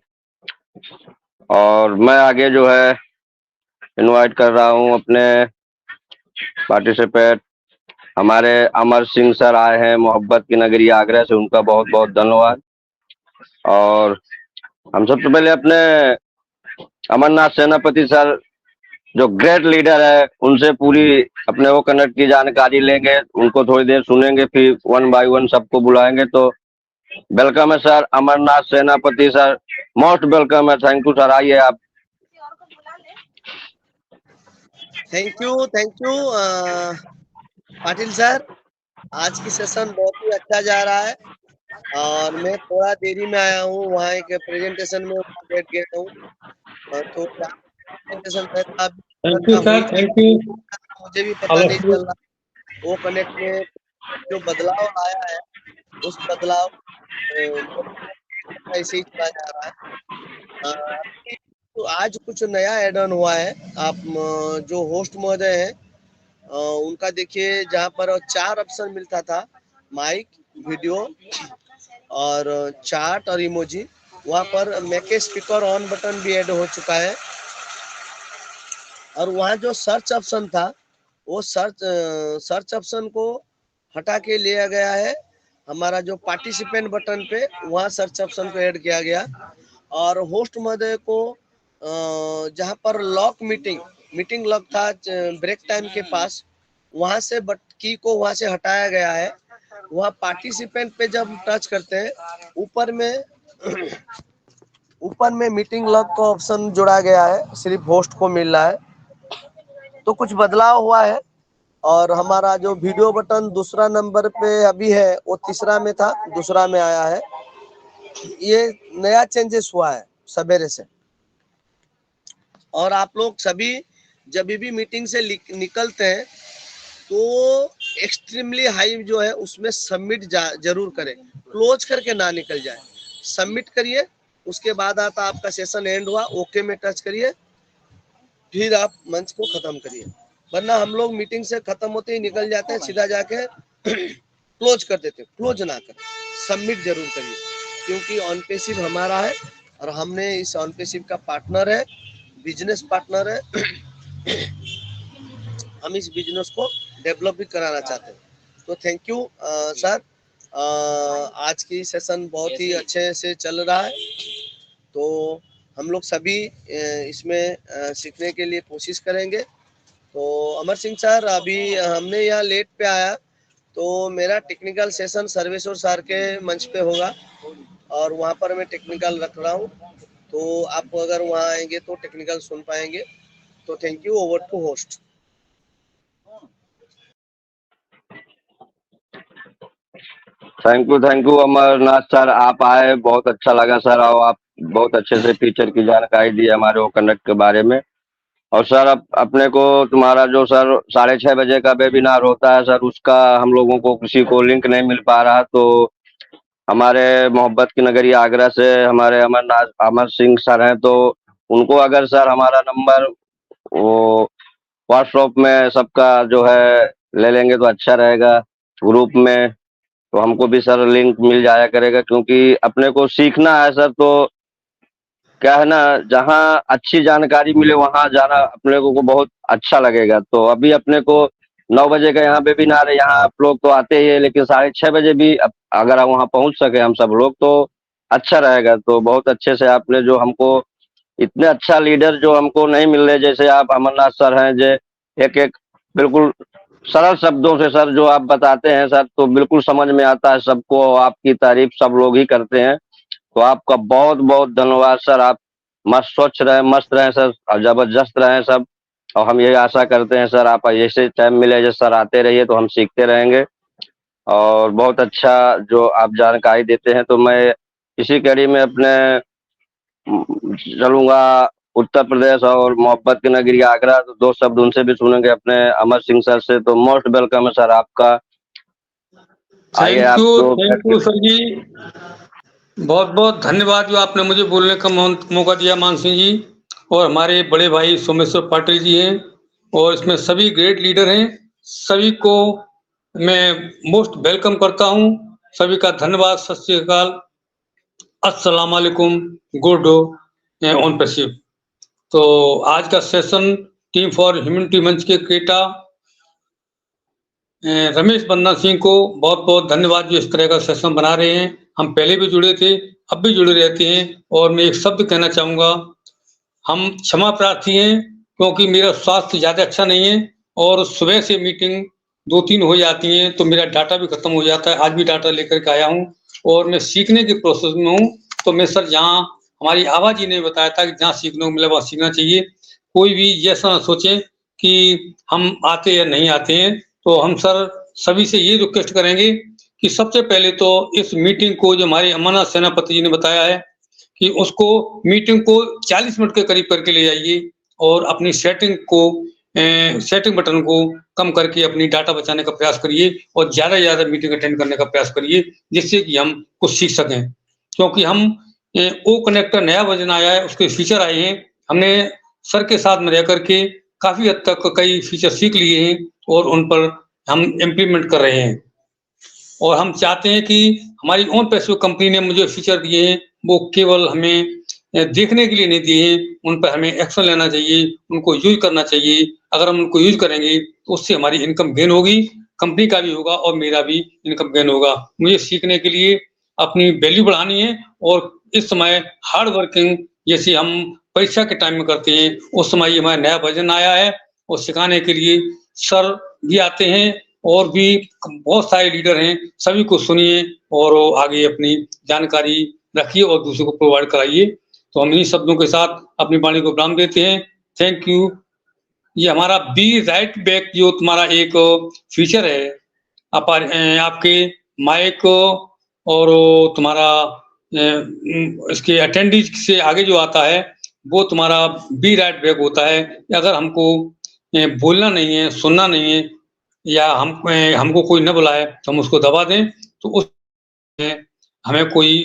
और मैं आगे जो है इनवाइट कर रहा हूँ अपने पार्टिसिपेट, हमारे अमर सिंह सर आए हैं मोहब्बत की नगरी आगरा से, उनका बहुत बहुत धन्यवाद। और हम सबसे पहले अपने अमरनाथ सेनापति सर जो ग्रेट लीडर है उनसे पूरी अपने वो कनेक्ट की जानकारी लेंगे, उनको थोड़ी देर सुनेंगे, फिर वन बाय वन सबको बुलाएंगे। तो वेलकम है sir Amarnath Senapati sir, most welcome है। थैंक यू सर, आइए आप। थैंक यू पाटिल सर, आज की सेशन बहुत ही अच्छा जा रहा है और मैं थोड़ा देरी में आया हूँ, वहाँ एक प्रेजेंटेशन में बैठ गया हूँ, तो presentation thank you sir, thank you. मुझे भी पता नहीं चल रहा वो कनेक्ट में जो बदलाव आया है उस बदलाव ऐसे ही चला जा रहा है। तो आज कुछ नया एड ऑन हुआ है। आप जो होस्ट महोदय हैं उनका देखिए, जहाँ पर 4 ऑप्शन मिलता था, माइक, वीडियो और चार्ट और इमोजी, वहाँ पर make a speaker on button भी ऐड हो चुका है। और वहाँ जो सर्च ऑप्शन था वो सर्च ऑप्शन को हटा के लिया गया है हमारा जो पार्टिसिपेंट बटन पे, वहाँ सर्च ऑप्शन को ऐड किया गया। और होस्ट महोदय को जहाँ पर लॉक मीटिंग लॉक था ब्रेक टाइम के पास, वहाँ से की को वहाँ से हटाया गया है। वहाँ पार्टिसिपेंट पे जब टच करते हैं ऊपर में मीटिंग लॉक का ऑप्शन जोड़ा गया है, सिर्फ होस्ट को मिल रहा है। तो कुछ बदलाव हुआ है। और हमारा जो वीडियो बटन दूसरा नंबर पे अभी है वो तीसरा में था, दूसरा में आया है। ये नया चेंजेस हुआ है सवेरे से। और आप लोग सभी जब भी मीटिंग से निकलते हैं तो एक्सट्रीमली हाई जो है उसमें सबमिट जरूर करें, क्लोज करके ना निकल जाए, सबमिट करिए। उसके बाद आता आपका सेशन एंड हुआ, ओके में टच करिए, फिर आप मंच को खत्म करिए। वरना हम लोग मीटिंग से खत्म होते ही निकल जाते हैं, सीधा जाके क्लोज कर देते हैं। क्लोज ना करें, सबमिट जरूर करिए, क्योंकि ऑन पेसिव हमारा है और हमने इस ऑन पेसिव का पार्टनर है, बिजनेस पार्टनर है। हम इस बिजनेस को डेवलप भी कराना चाहते हैं। तो थैंक यू सर, आज की सेशन बहुत ही अच्छे से चल रहा है। तो हम लोग सभी इसमें सीखने के लिए कोशिश करेंगे। तो अमर सिंह सर, अभी हमने यहाँ लेट पे आया, तो मेरा टेक्निकल सेशन सर्वेश्वर सर के मंच पे होगा और वहाँ पर मैं टेक्निकल रख रहा हूँ। तो आप अगर वहाँ आएंगे तो टेक्निकल सुन पाएंगे। तो thank you, over to host. Thank you Amarnath sir, आप आए, बहुत अच्छा लगा सर। और आप बहुत अच्छे से फीचर की जानकारी दी हमारे वो कनेक्ट के बारे में। और सर अपने को तुम्हारा जो सर 6:30 बजे का वेबिनार होता है सर, उसका हम लोगों को किसी को लिंक नहीं मिल पा रहा, तो हमारे मोहब्बत की नगरी आगरा से हमारे अमर सिंह सर हैं, तो उनको अगर सर हमारा नंबर वो व्हाट्सएप में सबका जो है ले लेंगे तो अच्छा रहेगा ग्रुप में, तो हमको भी सर लिंक मिल जाया करेगा। क्योंकि अपने को सीखना है सर, तो क्या है ना, जहाँ अच्छी जानकारी मिले वहां जाना अपने को बहुत अच्छा लगेगा। तो अभी अपने को 9 बजे का यहाँ वेबिनार है, यहाँ आप लोग तो आते ही है, लेकिन 6:30 बजे भी अगर वहां पहुंच सके हम सब लोग तो अच्छा रहेगा। तो बहुत अच्छे से आपने जो हमको इतने अच्छा लीडर जो हमको नहीं मिल रहे, जैसे आप अमरनाथ सर हैं, जो एक एक बिल्कुल सरल शब्दों से सर जो आप बताते हैं सर, तो बिल्कुल समझ में आता है सबको। आपकी तारीफ सब लोग ही करते हैं, तो आपका बहुत बहुत धन्यवाद सर। आप मस्त स्वच्छ रहे, मस्त रहे सर, और जबरदस्त रहे सब। और हम यही आशा करते हैं सर, आप जैसे टाइम मिले जैसे सर आते रहिए, तो हम सीखते रहेंगे। और बहुत अच्छा जो आप जानकारी देते हैं, तो मैं इसी कड़ी में अपने चलूंगा उत्तर प्रदेश और मोहब्बत की नगरी आगरा, तो 2 शब्द उनसे भी सुनेंगे अपने अमर सिंह सर से। तो मोस्ट वेलकम है सर आपका, आइए आप तो। थैंक यू सर जी, बहुत बहुत धन्यवाद जो आपने मुझे बोलने का मौका दिया मान सिंह जी। और हमारे बड़े भाई सोमेश्वर पाटिल जी हैं, और इसमें सभी ग्रेट लीडर हैं, सभी को मैं मोस्ट वेलकम करता हूं। सभी का धन्यवाद, सत श्री अकाल, अस्सलाम वालेकुम, गुड ऑन पेसिव। तो आज का सेशन टीम फॉर ह्यूमैनिटी मंच के क्रिएटर रमेश बंदना सिंह को बहुत बहुत धन्यवाद जो इस तरह का सेशन बना रहे हैं। हम पहले भी जुड़े थे, अब भी जुड़े रहते हैं। और मैं एक शब्द कहना चाहूंगा, हम क्षमा प्रार्थी हैं क्योंकि मेरा स्वास्थ्य ज्यादा अच्छा नहीं है और सुबह से मीटिंग 2-3 हो जाती हैं, तो मेरा डाटा भी खत्म हो जाता है। आज भी डाटा लेकर के आया हूँ और मैं सीखने के प्रोसेस में हूँ। तो मैं सर जहाँ हमारी आभा जी ने बताया था कि जहाँ सीखने को मिला वहाँ सीखना चाहिए। कोई भी ये ऐसा ना सोचे कि हम आते या नहीं आते हैं। तो हम सर सभी से ये रिक्वेस्ट करेंगे कि सबसे पहले तो इस मीटिंग को जो हमारे अमरनाथ सेनापति जी ने बताया है कि उसको मीटिंग को 40 मिनट के करीब करके ले जाइए और अपनी सेटिंग बटन को कम करके अपनी डाटा बचाने का प्रयास करिए और ज्यादा से ज्यादा मीटिंग अटेंड करने का प्रयास करिए, जिससे कि हम कुछ सीख सकें। क्योंकि हम ओ कनेक्टर नया वर्जन आया है, उसके फीचर आए हैं। हमने सर के साथ में रह करके काफी हद तक कई फीचर सीख लिए हैं और उन पर हम इम्प्लीमेंट कर रहे हैं। और हम चाहते हैं कि हमारी ओन पैसे कंपनी ने मुझे फीचर दिए हैं, वो केवल हमें देखने के लिए नहीं दिए हैं, उन पर हमें एक्शन लेना चाहिए, उनको यूज करना चाहिए। अगर हम उनको यूज करेंगे तो उससे हमारी इनकम गेन होगी, कंपनी का भी होगा और मेरा भी इनकम गेन होगा। मुझे सीखने के लिए अपनी वैल्यू बढ़ानी है और इस समय हार्ड वर्किंग जैसे हम परीक्षा के टाइम में करते हैं, उस समय ये हमारा नया वर्जन आया है और सिखाने के लिए सर भी आते हैं और भी बहुत सारे लीडर हैं। सभी को सुनिए और आगे अपनी जानकारी रखिए और दूसरों को प्रोवाइड कराइए। तो हम इन्हीं शब्दों के साथ अपनी वाणी को विराम देते हैं। Thank you. ये हमारा बी राइट बैक जो तुम्हारा एक फीचर है, आपके माइक और तुम्हारा इसके अटेंडीज से आगे जो आता है वो तुम्हारा बी राइट बैक होता है। अगर हमको बोलना नहीं है, सुनना नहीं है या हमको कोई न बुलाए तो हम उसको दबा दें, तो उस हमें कोई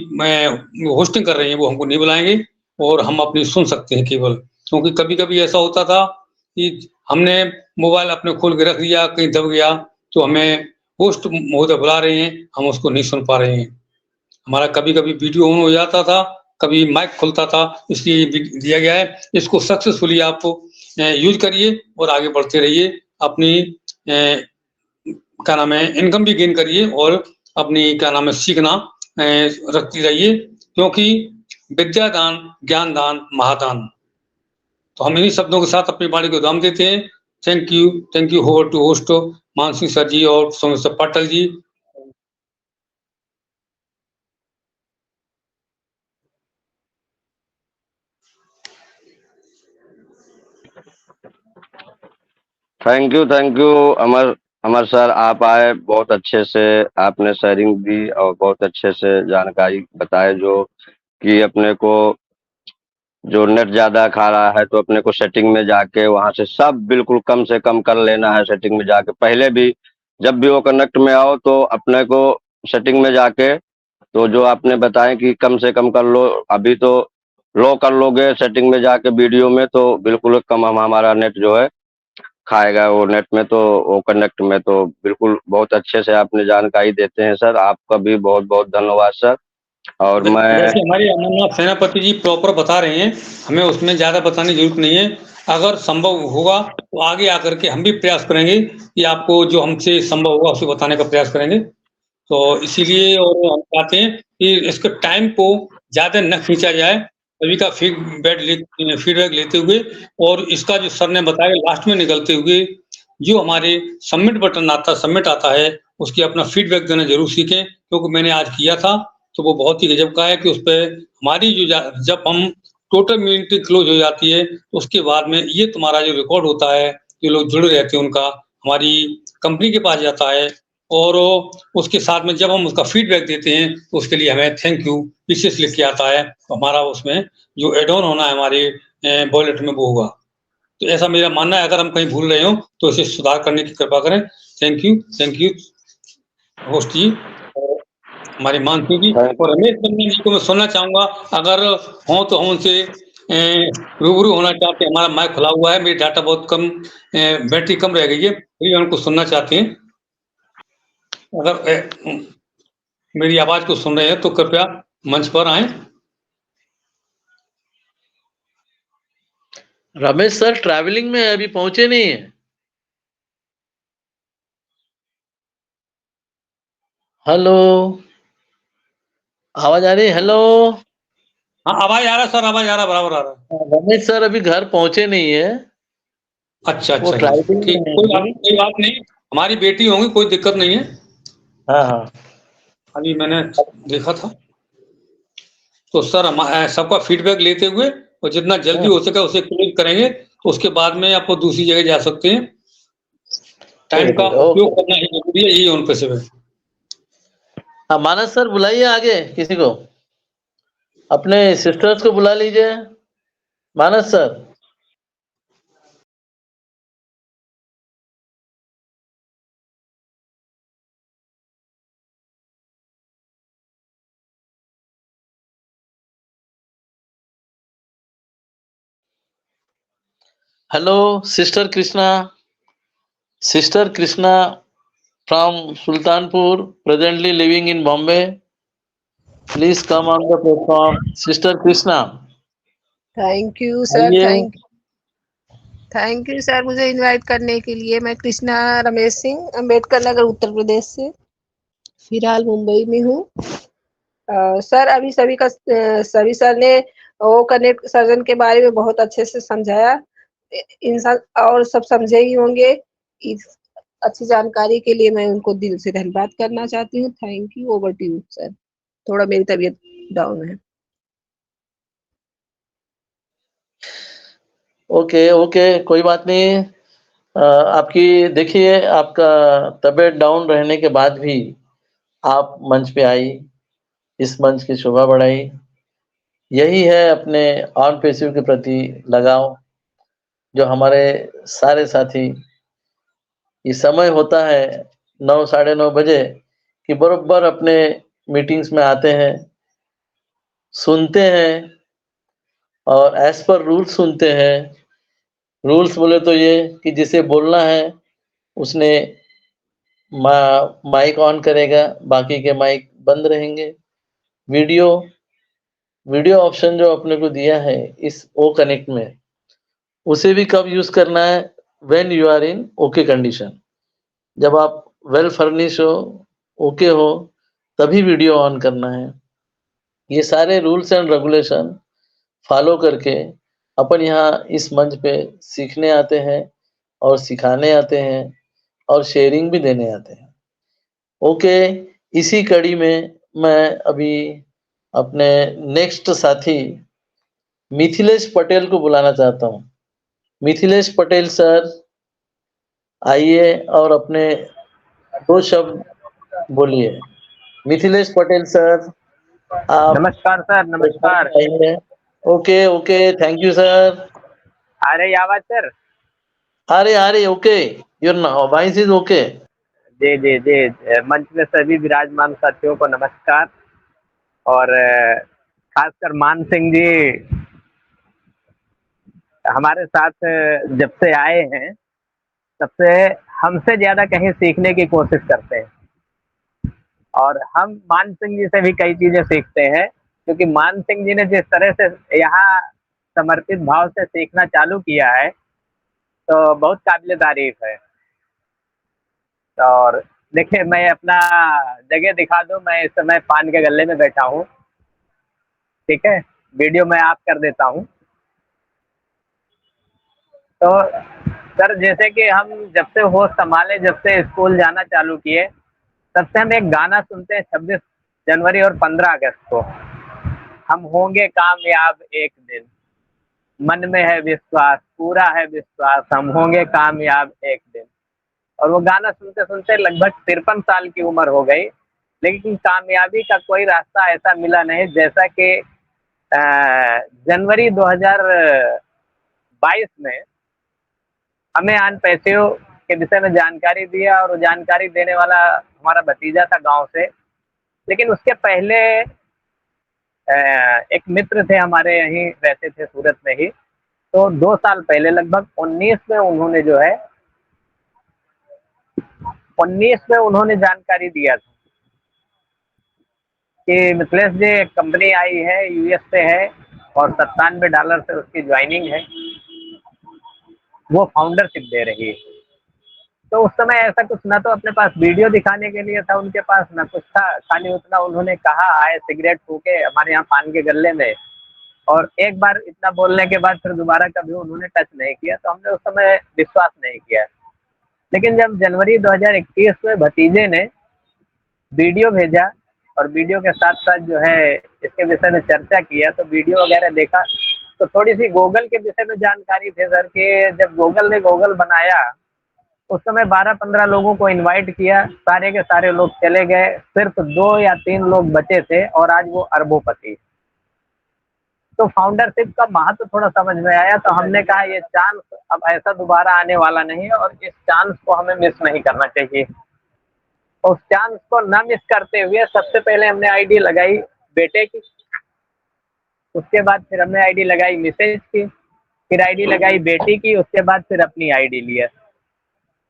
होस्टिंग कर रही है वो हमको नहीं बुलाएंगे और हम अपनी सुन सकते हैं केवल। क्योंकि कभी कभी ऐसा होता था कि हमने मोबाइल अपने खोल के रख दिया, कहीं दब गया, तो हमें होस्ट महोदय बुला रहे हैं, हम उसको नहीं सुन पा रहे हैं। हमारा कभी कभी वीडियो ऑन हो जाता था, कभी माइक खुलता था, इसलिए ये दिया गया है। इसको सक्सेसफुली आप यूज करिए और आगे बढ़ते रहिए। अपनी क्या नाम है इनकम भी गेन करिए और अपनी क्या नाम है सीखना रखती रहिए, क्योंकि विद्या दान ज्ञान दान महादान। तो हम इन्हीं शब्दों के साथ अपनी वाणी को दाम देते हैं। Thank you over to host Mansingh sir ji और Someshwar Patil ji. Thank you Amar Amar sir, आप आए, बहुत अच्छे से आपने शेयरिंग दी और बहुत अच्छे से जानकारी बताए, जो कि अपने को जो नेट ज्यादा खा रहा है तो अपने को सेटिंग में जाके वहां से सब बिल्कुल कम से कम कर लेना है। सेटिंग में जाके पहले भी जब भी वो कनेक्ट में आओ तो अपने को सेटिंग में जाके तो जो आपने बताया कि कम से कम कर लो, अभी तो लो कर लोगे सेटिंग में जाके वीडियो में तो बिल्कुल कम हमारा नेट जो है खाएगा वो नेट में, तो वो कनेक्ट में तो बिल्कुल बहुत अच्छे से आपने जानकारी देते हैं सर। आपका भी बहुत बहुत धन्यवाद सर। और मैं वैसे हमारे अमरनाथ सेनापति जी प्रॉपर बता रहे हैं, हमें उसमें ज्यादा बताने की जरूरत नहीं है। अगर संभव होगा तो आगे आकर के हम भी प्रयास करेंगे कि आपको जो हमसे संभव होगा उसे बताने का प्रयास करेंगे। तो इसीलिए और हम चाहते हैं कि इसके टाइम को ज्यादा न खींचा जाए, सभी का फीडबैक लेते हुए और इसका जो सर ने बताया लास्ट में निकलते हुए जो हमारे सबमिट आता है उसकी अपना फीडबैक देना जरूर सीखें, क्योंकि मैंने आज किया था तो वो बहुत ही गजब का है कि उस पर हमारी जब हम टोटल मीटिंग क्लोज हो जाती है तो उसके बाद में ये तुम्हारा जो रिकॉर्ड होता है, जो लोग जुड़े रहते हैं उनका हमारी कंपनी के पास जाता है और उसके साथ में जब हम उसका फीडबैक देते हैं तो उसके लिए हमें थैंक यू विशेष लिख के आता है। तो हमारा उसमें जो एड ऑन होना है हमारे वॉलेट में वो होगा। तो ऐसा मेरा मानना है, अगर हम कहीं भूल रहे हो तो इसे सुधार करने की कृपा करें। थैंक यू होस्ट जी और हमारे मानसिंह जी और रमेश बंदन जी को मैं सुनना चाहूंगा, अगर हो तो हम उनसे रूबरू होना चाहते हैं। हमारा माइक खुला हुआ है, मेरी डाटा बहुत कम बैटरी कम रह गई है, फिर उनको सुनना चाहते हैं। अगर मेरी आवाज को सुन रहे हैं तो कृपया मंच पर आए। रमेश सर ट्रैवलिंग में अभी पहुंचे नहीं है। हेलो, आवाज आ रही है? हेलो, हाँ आवाज आ रहा है सर, आवाज आ रहा, बराबर आ रहा है। रमेश सर अभी घर पहुंचे नहीं है, अच्छा वो अच्छा जी, ट्राइबिंग ठीक, में कोई है। कोई बात नहीं, हमारी बेटी होंगी, कोई दिक्कत नहीं है। हाँ हाँ अभी मैंने देखा था। तो सर हम सबका फीडबैक लेते हुए और जितना जल्दी हो सके उसे क्लोज करेंगे, तो उसके बाद में आप दूसरी जगह जा सकते हैं। टाइम ठीक का है, उपयोग ओके। करना ही जरूरी है, यही उन पे से है। हाँ मानस सर बुलाइए आगे किसी को, अपने सिस्टर्स को बुला लीजिए, Manas sir. Hello sister Krishna, sister Krishna from Sultanpur, presently living in Bombay. Please come on the platform, Sister Krishna. Thank you sir, आइए। थैंक यू सर मुझे इनवाइट करने के लिए। मैं कृष्णा रमेश सिंह, अम्बेडकर नगर, उत्तर प्रदेश से, फिलहाल मुंबई में हूँ। सर अभी सभी सर ने वो कनेक्ट सर्जन के बारे में बहुत अच्छे से समझाया। इंसान और सब समझे ही होंगे। इस अच्छी जानकारी के लिए मैं उनको दिल से धन्यवाद करना चाहती हूँ। Thank you. Over to you sir. थोड़ा मेरी तबीयत डाउन है। ओके ओके, कोई बात नहीं। आपकी देखिए, आपका तबीयत डाउन रहने के बाद भी आप मंच पे आई, इस मंच की शोभा बढ़ाई। यही है अपने ऑन पेशिव के प्रति लगाव, जो हमारे सारे साथी, ये समय होता है 9 साढ़े 9 बजे कि बरोबर अपने मीटिंग्स में आते हैं, सुनते हैं और एज पर रूल सुनते हैं। रूल्स बोले तो ये कि जिसे बोलना है उसने माइक ऑन करेगा, बाकी के माइक बंद रहेंगे। वीडियो वीडियो ऑप्शन जो अपने को दिया है इस ओ कनेक्ट में, उसे भी कब यूज करना है? When you are in okay condition, जब आप वेल फर्निश हो, ओके हो, तभी वीडियो ऑन करना है। ये सारे रूल्स एंड रेगुलेशन फॉलो करके अपन यहाँ इस मंच पे सीखने आते हैं और सिखाने आते हैं और शेयरिंग भी देने आते हैं। ओके, इसी कड़ी में मैं अभी अपने नेक्स्ट साथी मिथिलेश पटेल को बुलाना चाहता हूँ। मिथिलेश पटेल सर आइए और अपने 2 शब्द बोलिए। मिथिलेश पटेल सर, आप नमस्कार सर, प्लेटफॉर्म नमस्कार। पे आइए। Okay okay, thank you sir. आ रही आवाज सर? आ रही, okay, your voice is okay. जी जी जी, मंच में सभी विराजमान साथियों को नमस्कार। और खासकर मान सिंह जी हमारे साथ जब से आए हैं तब से हमसे ज्यादा कहीं सीखने की कोशिश करते हैं, और हम मान सिंह जी से भी कई चीजें सीखते हैं, क्योंकि मान सिंह जी ने जिस तरह से यहाँ समर्पित भाव से सीखना चालू किया है तो बहुत काबिल तारीफ है। और देखिए, मैं अपना जगह दिखा दूं, मैं इस समय पान के गल्ले में बैठा हूँ। ठीक है, वीडियो मैं ऑफ कर देता हूँ। तो सर, जैसे कि हम जब से होश संभाले, जब से स्कूल जाना चालू किए, तब से हम एक गाना सुनते हैं 26 जनवरी और 15 अगस्त को, हम होंगे कामयाब एक दिन, मन में है विश्वास, पूरा है विश्वास, हम होंगे कामयाब एक दिन। और वो गाना सुनते सुनते लगभग 53 साल की उम्र हो गई, लेकिन कामयाबी का कोई रास्ता ऐसा मिला नहीं जैसा कि जनवरी 2022 में हमें आन पैसियों के विषय में जानकारी दिया, और वो जानकारी देने वाला हमारा भतीजा था गांव से। लेकिन उसके पहले एक मित्र थे हमारे, यहीं रहते थे सूरत में ही। तो 2 साल पहले लगभग 19 में उन्होंने जो है 19 में उन्होंने जानकारी दिया था कि मिथिलेश जी, एक कंपनी आई है, यूएस से है, और $97 से उसकी ज्वाइनिंग है, वो फाउंडरशिप दे रही है। तो उस समय ऐसा कुछ ना तो अपने पास वीडियो दिखाने के लिए था उनके पास, ना कुछ था, खाली उतना उन्होंने कहा, आए सिगरेट फूके हमारे यहाँ पान के गल्ले में, और एक बार इतना बोलने के बाद फिर दोबारा कभी उन्होंने टच नहीं किया, तो हमने उस समय विश्वास नहीं किया। लेकिन जब जनवरी 2021 में भतीजे ने वीडियो भेजा और वीडियो के साथ साथ जो है इसके विषय में चर्चा किया, तो वीडियो वगैरह देखा तो थोड़ी सी गूगल के विषय में जानकारी थे सर कि जब गूगल ने गूगल बनाया उस समय 12-15 लोगों को इनवाइट किया, सारे के सारे लोग चले गए, सिर्फ 2 या 3 लोग बचे थे और आज वो अरबोपति। तो फाउंडरशिप का महत्व थोड़ा समझ में आया, तो हमने कहा ये चांस अब ऐसा दोबारा आने वाला नहीं है और इस चांस को हमें मिस नहीं करना चाहिए। उस चांस को न मिस करते हुए सबसे पहले हमने आईडी लगाई बेटे की, उसके बाद फिर हमने आईडी लगाई मिसेज की, फिर आईडी लगाई बेटी की, उसके बाद फिर अपनी आईडी लिया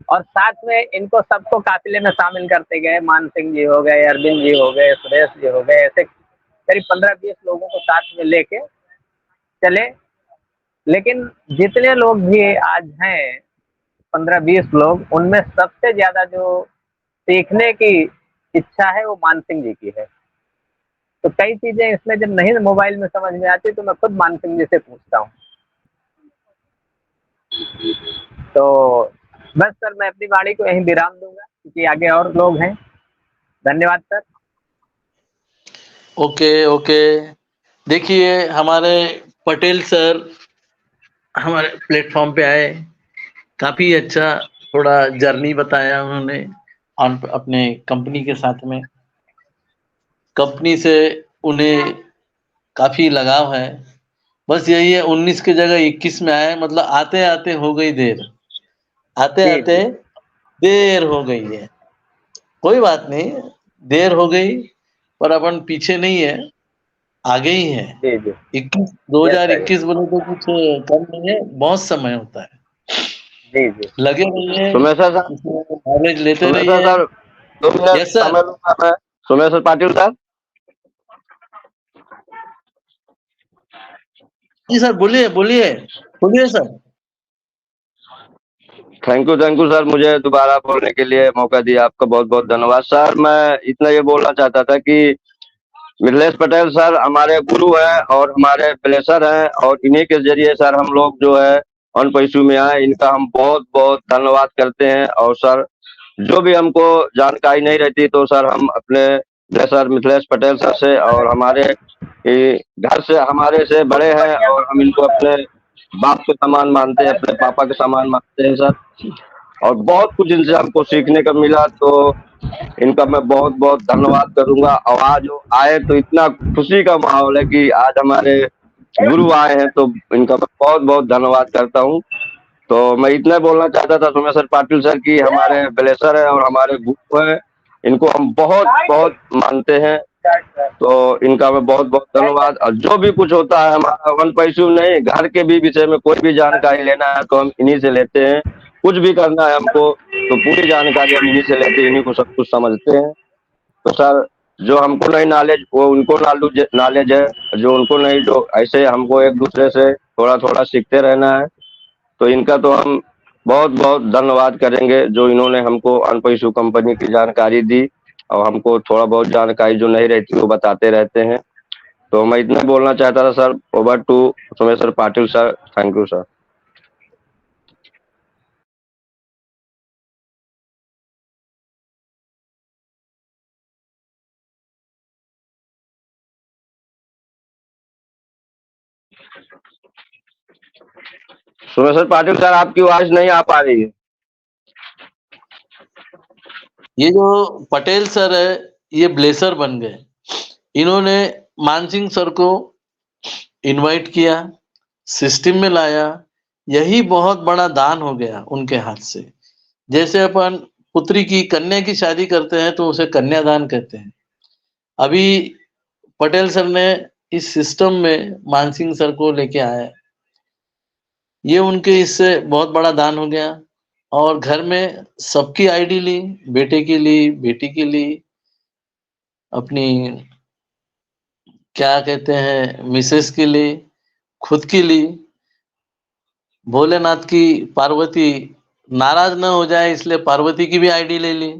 और साथ में इनको सबको काफिले में शामिल करते गए। मान सिंह जी हो गए, अरविंद जी हो गए, सुरेश जी हो गए, ऐसे करीब 15-20 लोगों को साथ में लेके चले। लेकिन जितने लोग भी आज हैं 15-20 लोग, उनमें सबसे ज्यादा जो सीखने की इच्छा है वो मान सिंह जी की है। तो कई चीजें इसमें जब नहीं मोबाइल में समझ में आती तो मैं खुद मान सिंह जी से पूछता हूँ। तो बस सर मैं अपनी वाणी को यहीं विराम दूंगा क्योंकि आगे और लोग हैं। धन्यवाद सर। ओके ओके, देखिए हमारे पटेल सर हमारे प्लेटफॉर्म पे आए, काफी अच्छा थोड़ा जर्नी बताया उन्होंने अपने कंपनी के साथ में। कंपनी से उन्हें काफी लगाव है, बस यही है 19 की जगह 21 में आए, मतलब आते आते हो गई देर, आते जी आते जी देर हो गई है। कोई बात नहीं, देर हो गई पर अपन पीछे नहीं है, आगे ही है। जी जी 21 यस सर 2021 बोले तो कुछ कम नहीं है, बहुत समय होता है। जी जी लगे रहिए, सुमेशर सर, इसमें नॉलेज लेते सुमेशर रहिए। Sir 2 minute yes sir. समय लूंगा मैं। सुमेशर पाटिल सर, जी सर, बोलिए बोलिए बोलिए सर। थैंक यू सर, मुझे दोबारा बोलने के लिए मौका दिया, आपका बहुत बहुत धन्यवाद सर। मैं इतना ये बोलना चाहता था कि मिथिलेश पटेल सर हमारे गुरु हैं और हमारे प्लेसर हैं, और इन्हीं के जरिए सर हम लोग जो है ऑन इशू में आए। इनका हम बहुत बहुत धन्यवाद करते हैं। और सर जो भी हमको जानकारी नहीं रहती तो सर हम अपने सर मिथिलेश पटेल सर से, और हमारे घर से हमारे से बड़े हैं और हम इनको अपने बाप के समान मानते हैं, अपने पापा के समान मानते हैं सर। और बहुत कुछ इनसे हमको सीखने को मिला, तो इनका मैं बहुत बहुत धन्यवाद करूंगा। और आज वो आए तो इतना खुशी का माहौल है कि आज हमारे गुरु आए हैं, तो इनका मैं बहुत बहुत धन्यवाद करता हूँ। तो मैं इतना बोलना चाहता था सोमेश्वर पाटिल सर की हमारे ब्लेसर है और हमारे गुरु है, इनको हम बहुत बहुत मानते हैं। तो इनका मैं बहुत बहुत धन्यवाद। और जो भी कुछ होता है हमारा वन पैसू नहीं, घर के भी विषय में कोई भी जानकारी लेना है तो हम इन्हीं से लेते हैं। कुछ भी करना है हमको तो पूरी जानकारी हम इन्हीं से लेते हैं, इन्हीं को सब कुछ समझते हैं। तो सर जो हमको नहीं नॉलेज वो उनको नॉलेज है, जो उनको नहीं, जो ऐसे हमको एक दूसरे से थोड़ा थोड़ा सीखते रहना है। तो इनका तो हम बहुत बहुत धन्यवाद करेंगे जो इन्होंने हमको अनपैसू कंपनी की जानकारी दी, और हमको थोड़ा बहुत जानकारी जो नहीं रहती वो बताते रहते हैं। तो मैं इतना बोलना चाहता था sir. Over to Someshwar Patil sir. Thank you sir. Someshwar Patil sir आपकी आवाज नहीं आ पा रही है। ये जो पटेल सर है ये ब्लेसर बन गए। इन्होंने मानसिंह सर को इनवाइट किया, सिस्टम में लाया, यही बहुत बड़ा दान हो गया उनके हाथ से। जैसे अपन पुत्री की कन्या की शादी करते हैं तो उसे कन्यादान कहते हैं। अभी पटेल सर ने इस सिस्टम में मानसिंह सर को लेके आया, ये उनके इससे बहुत बड़ा दान हो गया। और घर में सबकी आईडी ली, बेटे की ली, बेटी की ली, अपनी क्या कहते हैं मिसेस की ली, खुद की ली। भोलेनाथ की पार्वती नाराज न हो जाए इसलिए पार्वती की भी आईडी ले ली।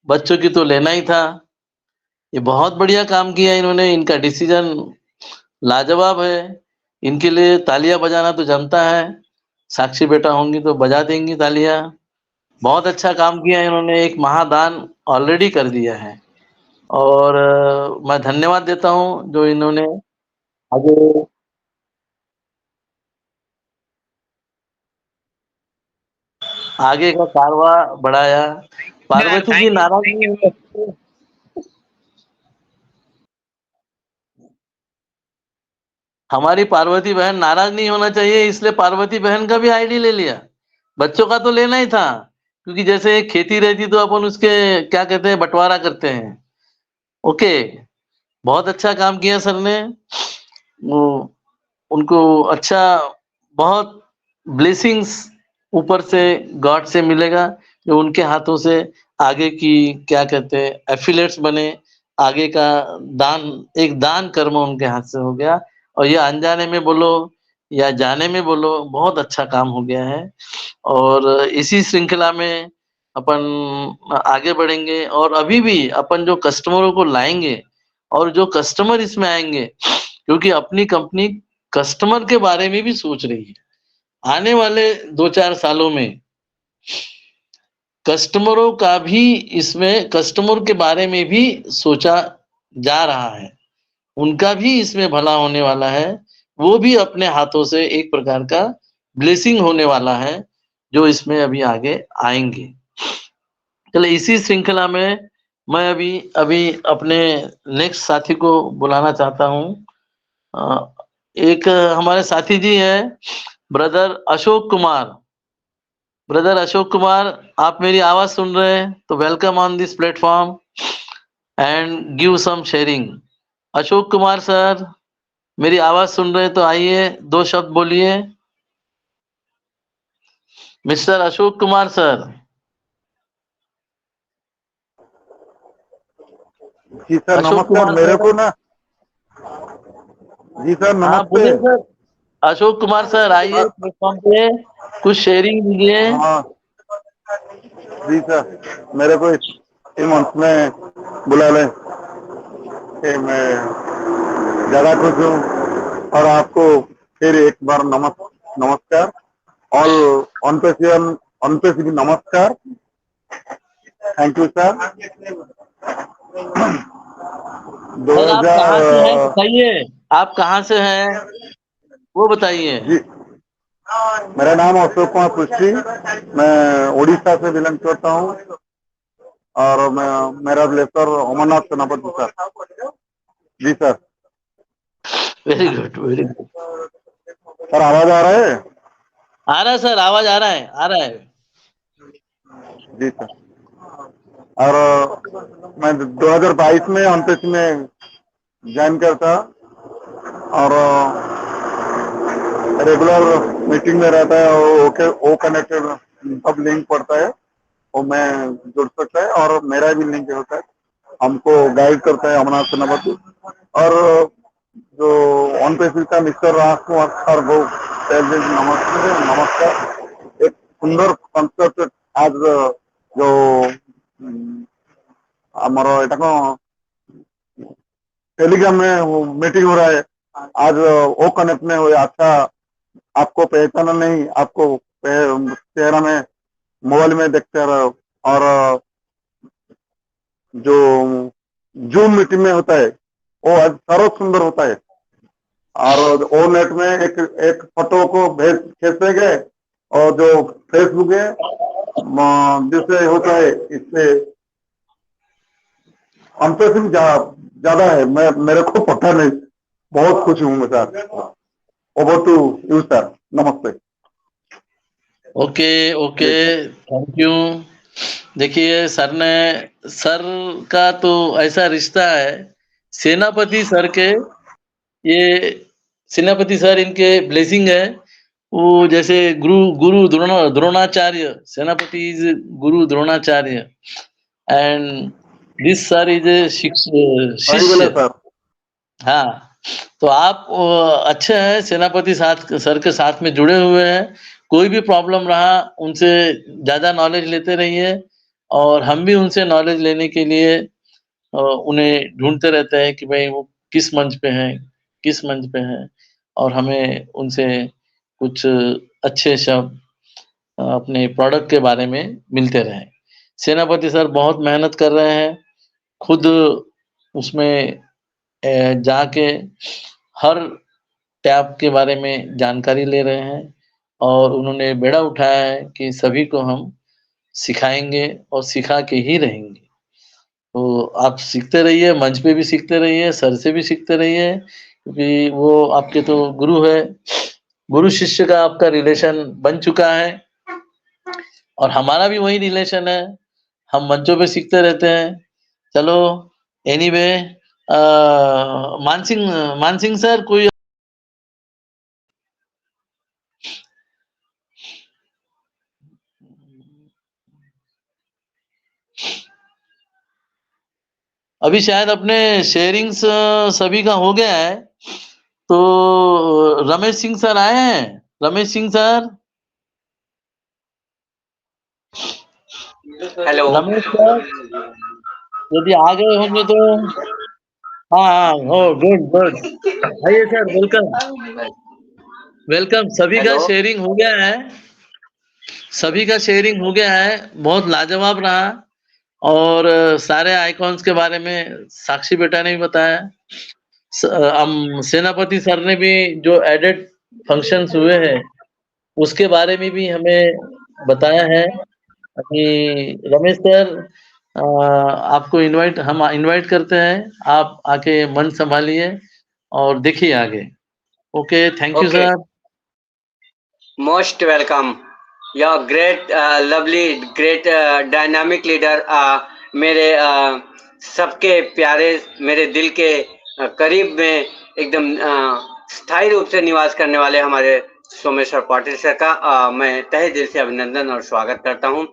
बच्चों की तो लेना ही था। ये बहुत बढ़िया काम किया इन्होंने। इनका डिसीजन लाजवाब है। इनके लिए तालियां बजाना तो जमता है। साक्षी बेटा होंगी तो बजा देंगी तालियां। बहुत अच्छा काम किया है इन्होंने, एक महादान ऑलरेडी कर दिया है। और मैं धन्यवाद देता हूँ जो इन्होंने आगे आगे का कारवा बढ़ाया। पार्वती जी नाराज नहीं होना चाहिए। हमारी पार्वती बहन नाराज नहीं होना चाहिए, इसलिए पार्वती बहन का भी आईडी ले लिया। बच्चों का तो लेना ही था, क्योंकि जैसे खेती रहती तो अपन उसके क्या कहते हैं बंटवारा करते हैं। ओके, बहुत अच्छा काम किया सर ने। उनको अच्छा, बहुत ब्लेसिंग्स ऊपर से गॉड से मिलेगा, जो उनके हाथों से आगे की क्या कहते हैं एफिलेट्स बने, आगे का दान, एक दान कर्म उनके हाथ से हो गया। और ये अनजाने में बोलो या जाने में बोलो, बहुत अच्छा काम हो गया है। और इसी श्रृंखला में अपन आगे बढ़ेंगे, और अभी भी अपन जो कस्टमरों को लाएंगे और जो कस्टमर इसमें आएंगे, क्योंकि अपनी कंपनी कस्टमर के बारे में भी सोच रही है। आने वाले 2-4 सालों में कस्टमरों का भी, इसमें कस्टमर के बारे में भी सोचा जा रहा है। उनका भी इसमें भला होने वाला है। वो भी अपने हाथों से एक प्रकार का ब्लेसिंग होने वाला है, जो इसमें अभी आगे आएंगे। चलो इसी श्रृंखला में मैं अभी अभी अपने नेक्स्ट साथी को बुलाना चाहता हूँ। एक हमारे साथी जी हैं, ब्रदर अशोक कुमार। ब्रदर अशोक कुमार, आप मेरी आवाज सुन रहे हैं तो welcome on this platform and give some sharing. Ashok Kumar sir, मेरी आवाज सुन रहे हैं तो आइए 2 शब्द बोलिए। Mister Ashok Kumar sir. जी सर अशोक नमस्कार। कुमार मेरे सर, को ना, जी सर हाँ नमस्ते। बोलिए सर। अशोक कुमार सर आइए प्लेटफॉर्म पे, कुछ शेयरिंग दीजिए। हाँ जी सर, मेरे को इस मंच में बुला लें कि मैं ज्यादा खुश हूँ। और आपको फिर एक बार नमस्कार और अनपेशी नमस्कार। Thank you sir. सर आप कहाँ से हैं 2000 बताइए, आप कहाँ से हैं वो बताइए। जी, मेरा नाम अशोक कुमार पुष्टि, मैं उड़ीसा से बिलोंग करता हूँ। और मैं, मेरा लेकर अमरनाथ सेनापति सर। जी sir. Very good, very good. Sir आवाज आ रहा है? आ रहा है सर, आवाज आ रहा है, आ रहा है। जी सर। और मैं 2022 में अंतरिक्ष में ज्वाइन करता और रेगुलर मीटिंग में रहता है। और ओके ओ कनेक्टेड सब लिंक पड़ता है, वो मैं जुड़ सकता है और मेरा भी लिंक होता है। हमको गाइड करता है अमरनाथ सेनापति। और जो ऑन पेसिस का मिस्टर राजकुमार सर वो नमस्ते नमस्कार। एक सुंदर कॉन्सेप्ट आज जो हमारा एटा को टेलीग्राम में मीटिंग हो रहा है आज, वो कनेक्ट में हुए। अच्छा, आपको पहचाना नहीं, आपको चेहरा में मोबाइल में देखते रहो। और जो जूम मीटिंग में होता है वो आज सर्व सुंदर होता है। और वो नेट में एक फोटो को खींचते गए, और जो फेसबुक है जिससे होता है, इससे अंतरिक्ष ज्यादा है। मैं, मेरे को पता नहीं, बहुत खुश हूँ मैं sir. Over to you sir, नमस्ते। Okay okay, thank you. देखिए सर का तो ऐसा रिश्ता है, सेनापति सर के, ये सेनापति सर इनके ब्लेसिंग है। वो जैसे गुरु गुरु द्रोणाचार्य, सेनापति is Guru Dronacharya and this sir is a सही बोले शिष्य। सर। हाँ, तो आप अच्छे हैं, सेनापति सर के साथ में जुड़े हुए हैं। कोई भी प्रॉब्लम रहा उनसे ज्यादा नॉलेज लेते रहिए, और हम भी उनसे नॉलेज लेने के लिए उन्हें ढूंढते रहते हैं कि भाई वो किस मंच पे हैं, किस मंच पे हैं और हमें उनसे कुछ अच्छे शब्द अपने प्रोडक्ट के बारे में मिलते रहें। सेनापति सर बहुत मेहनत कर रहे हैं, खुद उसमें जाके हर टैब के बारे में जानकारी ले रहे हैं और उन्होंने बेड़ा उठाया है कि सभी को हम सिखाएँगे और सिखा के ही रहेंगे। तो आप सीखते रहिए, मंच पे भी सीखते रहिए, सर से भी सीखते रहिए, क्योंकि वो आपके तो गुरु है। गुरु शिष्य का आपका रिलेशन बन चुका है और हमारा भी वही रिलेशन है। हम मंचों पे सीखते रहते हैं। चलो एनीवे मानसिंह सर कोई अभी शायद अपने शेयरिंग्स सभी का हो गया है, तो रमेश सिंह सर आए हैं। Ramesh Singh sir, hello. Ramesh sir यदि आ गए होंगे तो हाँ, हो गुड गुड। आइए सर, वेलकम वेलकम। सभी का हेलो। शेयरिंग हो गया है, सभी का शेयरिंग हो गया है, बहुत लाजवाब रहा और सारे आइकॉन्स के बारे में साक्षी बेटा ने भी बताया। हम सेनापति सर ने भी जो एडेड फंक्शंस हुए हैं उसके बारे में भी हमें बताया है। अभी रमेश सर आपको हम इनवाइट करते हैं, आप आके मन संभालिए और देखिए आगे। Okay, thank you okay, sir. Most welcome. Your great lovely great dynamic leader, मेरे सबके प्यारे, मेरे दिल के करीब में एकदम स्थायी रूप से निवास करने वाले हमारे सोमेश्वर पाटिल सर का मैं तहे दिल से अभिनंदन और स्वागत करता हूं।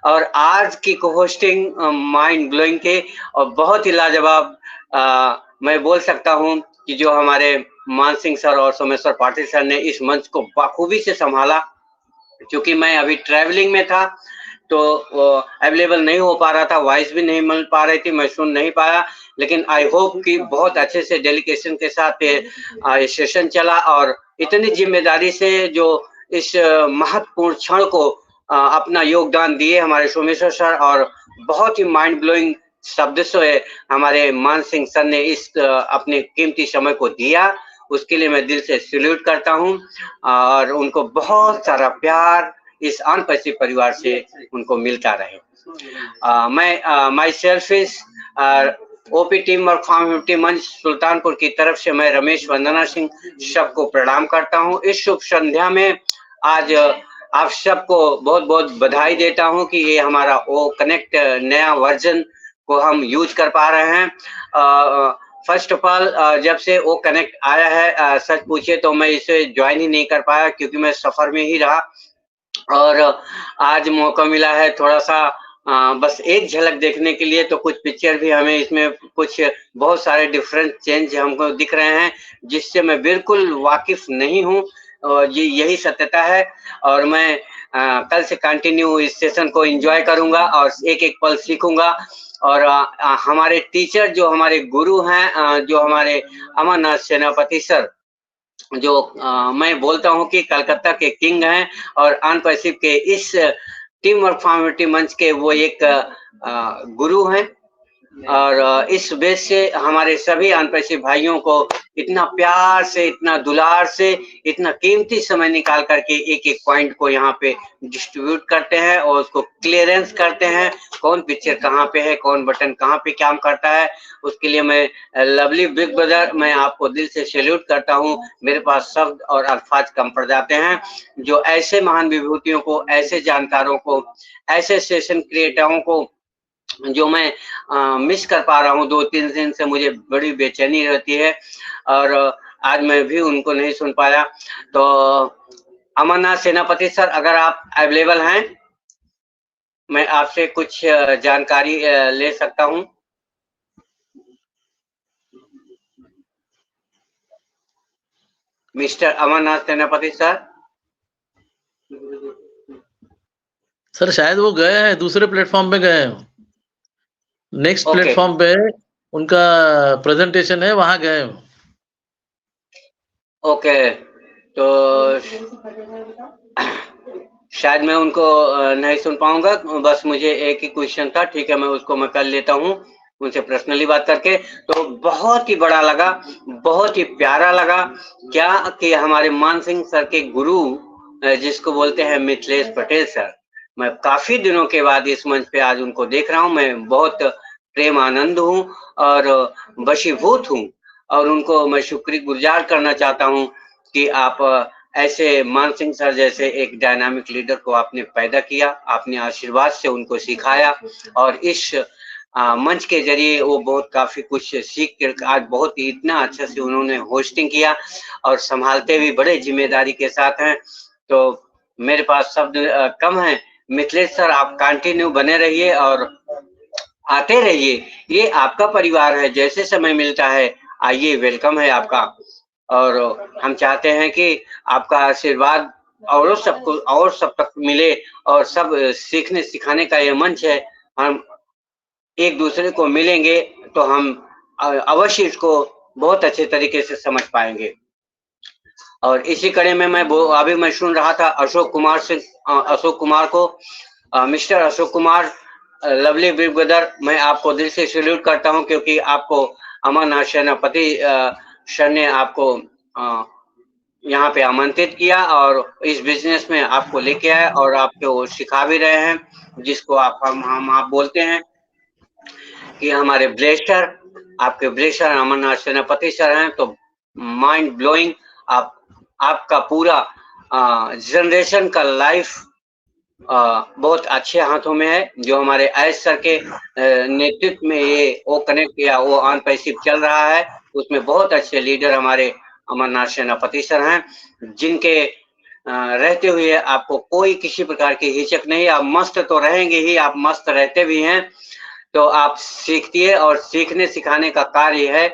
और आज की को-होस्टिंग माइंड ब्लोइंग के और बहुत ही लाजवाब, मैं बोल सकता हूं कि जो हमारे मानसिंह सर और सोमेश्वर पाटिल सर ने इस मंच को बाखूबी से संभाला। क्योंकि मैं अभी ट्रैवलिंग में था तो अवेलेबल नहीं हो पा रहा था, वॉइस भी नहीं मिल पा रही थी, मैं सुन नहीं पाया, लेकिन आई होप कि बहुत अच्छे से डेलीकेशन के साथ ये सेशन चला और इतनी जिम्मेदारी से जो इस महत्वपूर्ण क्षण को अपना योगदान दिए हमारे सोमेश्वर सर, और बहुत ही माइंड ब्लोइंग शब्द से हमारे मान सिंह सर ने इस अपने कीमती समय को दिया, उसके लिए मैं दिल से सैल्यूट करता हूं और उनको बहुत सारा प्यार इस अनपैसिव परिवार से उनको मिलता रहे। मैं my self is OP team और फार्म मंच सुल्तानपुर की तरफ से मैं रमेश वंदना सिंह सबको प्रणाम करता हूं। इस शुभ संध्या में आज आप सबको बहुत बहुत बधाई देता हूं कि ये हमारा ओ कनेक्ट नया वर्जन को हम यूज कर पा रहे हैं। फर्स्ट ऑफ ऑल, जब से वो कनेक्ट आया है, सच पूछे तो मैं इसे ज्वाइन ही नहीं कर पाया क्योंकि मैं सफर में ही रहा, और आज मौका मिला है थोड़ा सा बस एक झलक देखने के लिए। तो कुछ पिक्चर भी हमें इसमें कुछ बहुत सारे डिफरेंट चेंज हमको दिख रहे हैं जिससे मैं बिल्कुल वाकिफ नहीं हूँ, यही सत्यता है। और मैं कल से कंटिन्यू इस सेशन को एंजॉय करूंगा और एक एक पल सीखूंगा। और हमारे टीचर जो हमारे गुरु हैं, जो हमारे अमरनाथ सेनापति सर, जो मैं बोलता हूं कि कलकत्ता के किंग हैं और अनपैसिव के इस टीम वर्क फॉर्मेटिव मंच के वो एक गुरु हैं। और इस बेस से हमारे सभी अनपैसिव भाइयों को इतना प्यार से, इतना दुलार से, इतना कीमती समय निकाल करके एक एक पॉइंट को यहाँ पे डिस्ट्रीब्यूट करते हैं और उसको क्लियरेंस करते हैं, कौन पिक्चर कहाँ पे है, कौन बटन कहाँ पे काम करता है। उसके लिए मैं लवली बिग ब्रदर, मैं आपको दिल से सैल्यूट करता हूँ। मेरे पास शब्द और अल्फाज कम पड़ जाते हैं जो ऐसे महान विभूतियों को, ऐसे जानकारों को, ऐसे सेशन क्रिएटरों को जो मैं मिस कर पा रहा हूँ। 2-3 दिन से मुझे बड़ी बेचैनी रहती है और आज मैं भी उनको नहीं सुन पाया। तो अमरनाथ सेनापति सर, अगर आप अवेलेबल हैं, मैं आपसे कुछ जानकारी ले सकता हूँ। Mister Amarnath Senapati sir. Sir शायद वो गए हैं, दूसरे प्लेटफॉर्म पे गए हैं, नेक्स्ट ओके। प्लेटफॉर्म पे उनका प्रेजेंटेशन है, वहां गए हो। ओके, तो शायद मैं उनको नहीं सुन पाऊंगा, बस मुझे एक ही क्वेश्चन था, ठीक है, मैं उसको मैं कर लेता हूँ उनसे पर्सनली बात करके। तो बहुत ही बड़ा लगा, बहुत ही प्यारा लगा क्या कि हमारे मान सिंह सर के गुरु जिसको बोलते हैं मिथिलेश पटेल सर, मैं काफी दिनों के बाद इस मंच पे आज उनको देख रहा हूँ। मैं बहुत प्रेम आनंद हूँ और वशीभूत हूँ, और उनको मैं शुक्रगुजार करना चाहता हूँ कि आप ऐसे मान सिंह सर जैसे एक डायनामिक लीडर को आपने पैदा किया, आपने आशीर्वाद से उनको सिखाया, और इस मंच के जरिए वो बहुत काफी कुछ सीख कर आज बहुत ही इतना अच्छा से उन्होंने होस्टिंग किया और संभालते भी बड़े जिम्मेदारी के साथ हैं। तो मेरे पास शब्द कम है। मिथिलेश सर, आप कंटिन्यू बने रहिए और आते रहिए, ये आपका परिवार है, जैसे समय मिलता है आइए, वेलकम है आपका। और हम चाहते हैं कि आपका आशीर्वाद और सबको और सब तक मिले, और सब सीखने सिखाने का ये मंच है। हम एक दूसरे को मिलेंगे तो हम अवश्य इसको बहुत अच्छे तरीके से समझ पाएंगे। और इसी कड़ी में मैं अभी मैं सुन रहा था अशोक कुमार को, mister Ashok Kumar, lovely big brother, मैं आपको दिल से सैल्यूट करता हूं, क्योंकि आपको अमरनाथ सेनापति सर ने आपको यहाँ पे आमंत्रित किया और इस बिजनेस में आपको लेके आए, और आपको सिखा भी रहे हैं, जिसको आप बोलते हैं कि हमारे ब्लेसर, आपके ब्लेसर अमरनाथ सेनापति सर हैं। तो माइंड ब्लोइंग, आपका पूरा जनरेशन का लाइफ बहुत अच्छे हाथों में है, जो हमारे एस सर के नेतृत्व में ये वो कनेक्ट या वो ऑन पैसिव चल रहा है, उसमें बहुत अच्छे लीडर हमारे अमरनाथ सेनापति सर हैं, जिनके रहते हुए आपको कोई किसी प्रकार की हिचक नहीं। आप मस्त तो रहेंगे ही, आप मस्त रहते भी हैं। तो आप सीखिए, और सीखने सिखाने का कार्य है,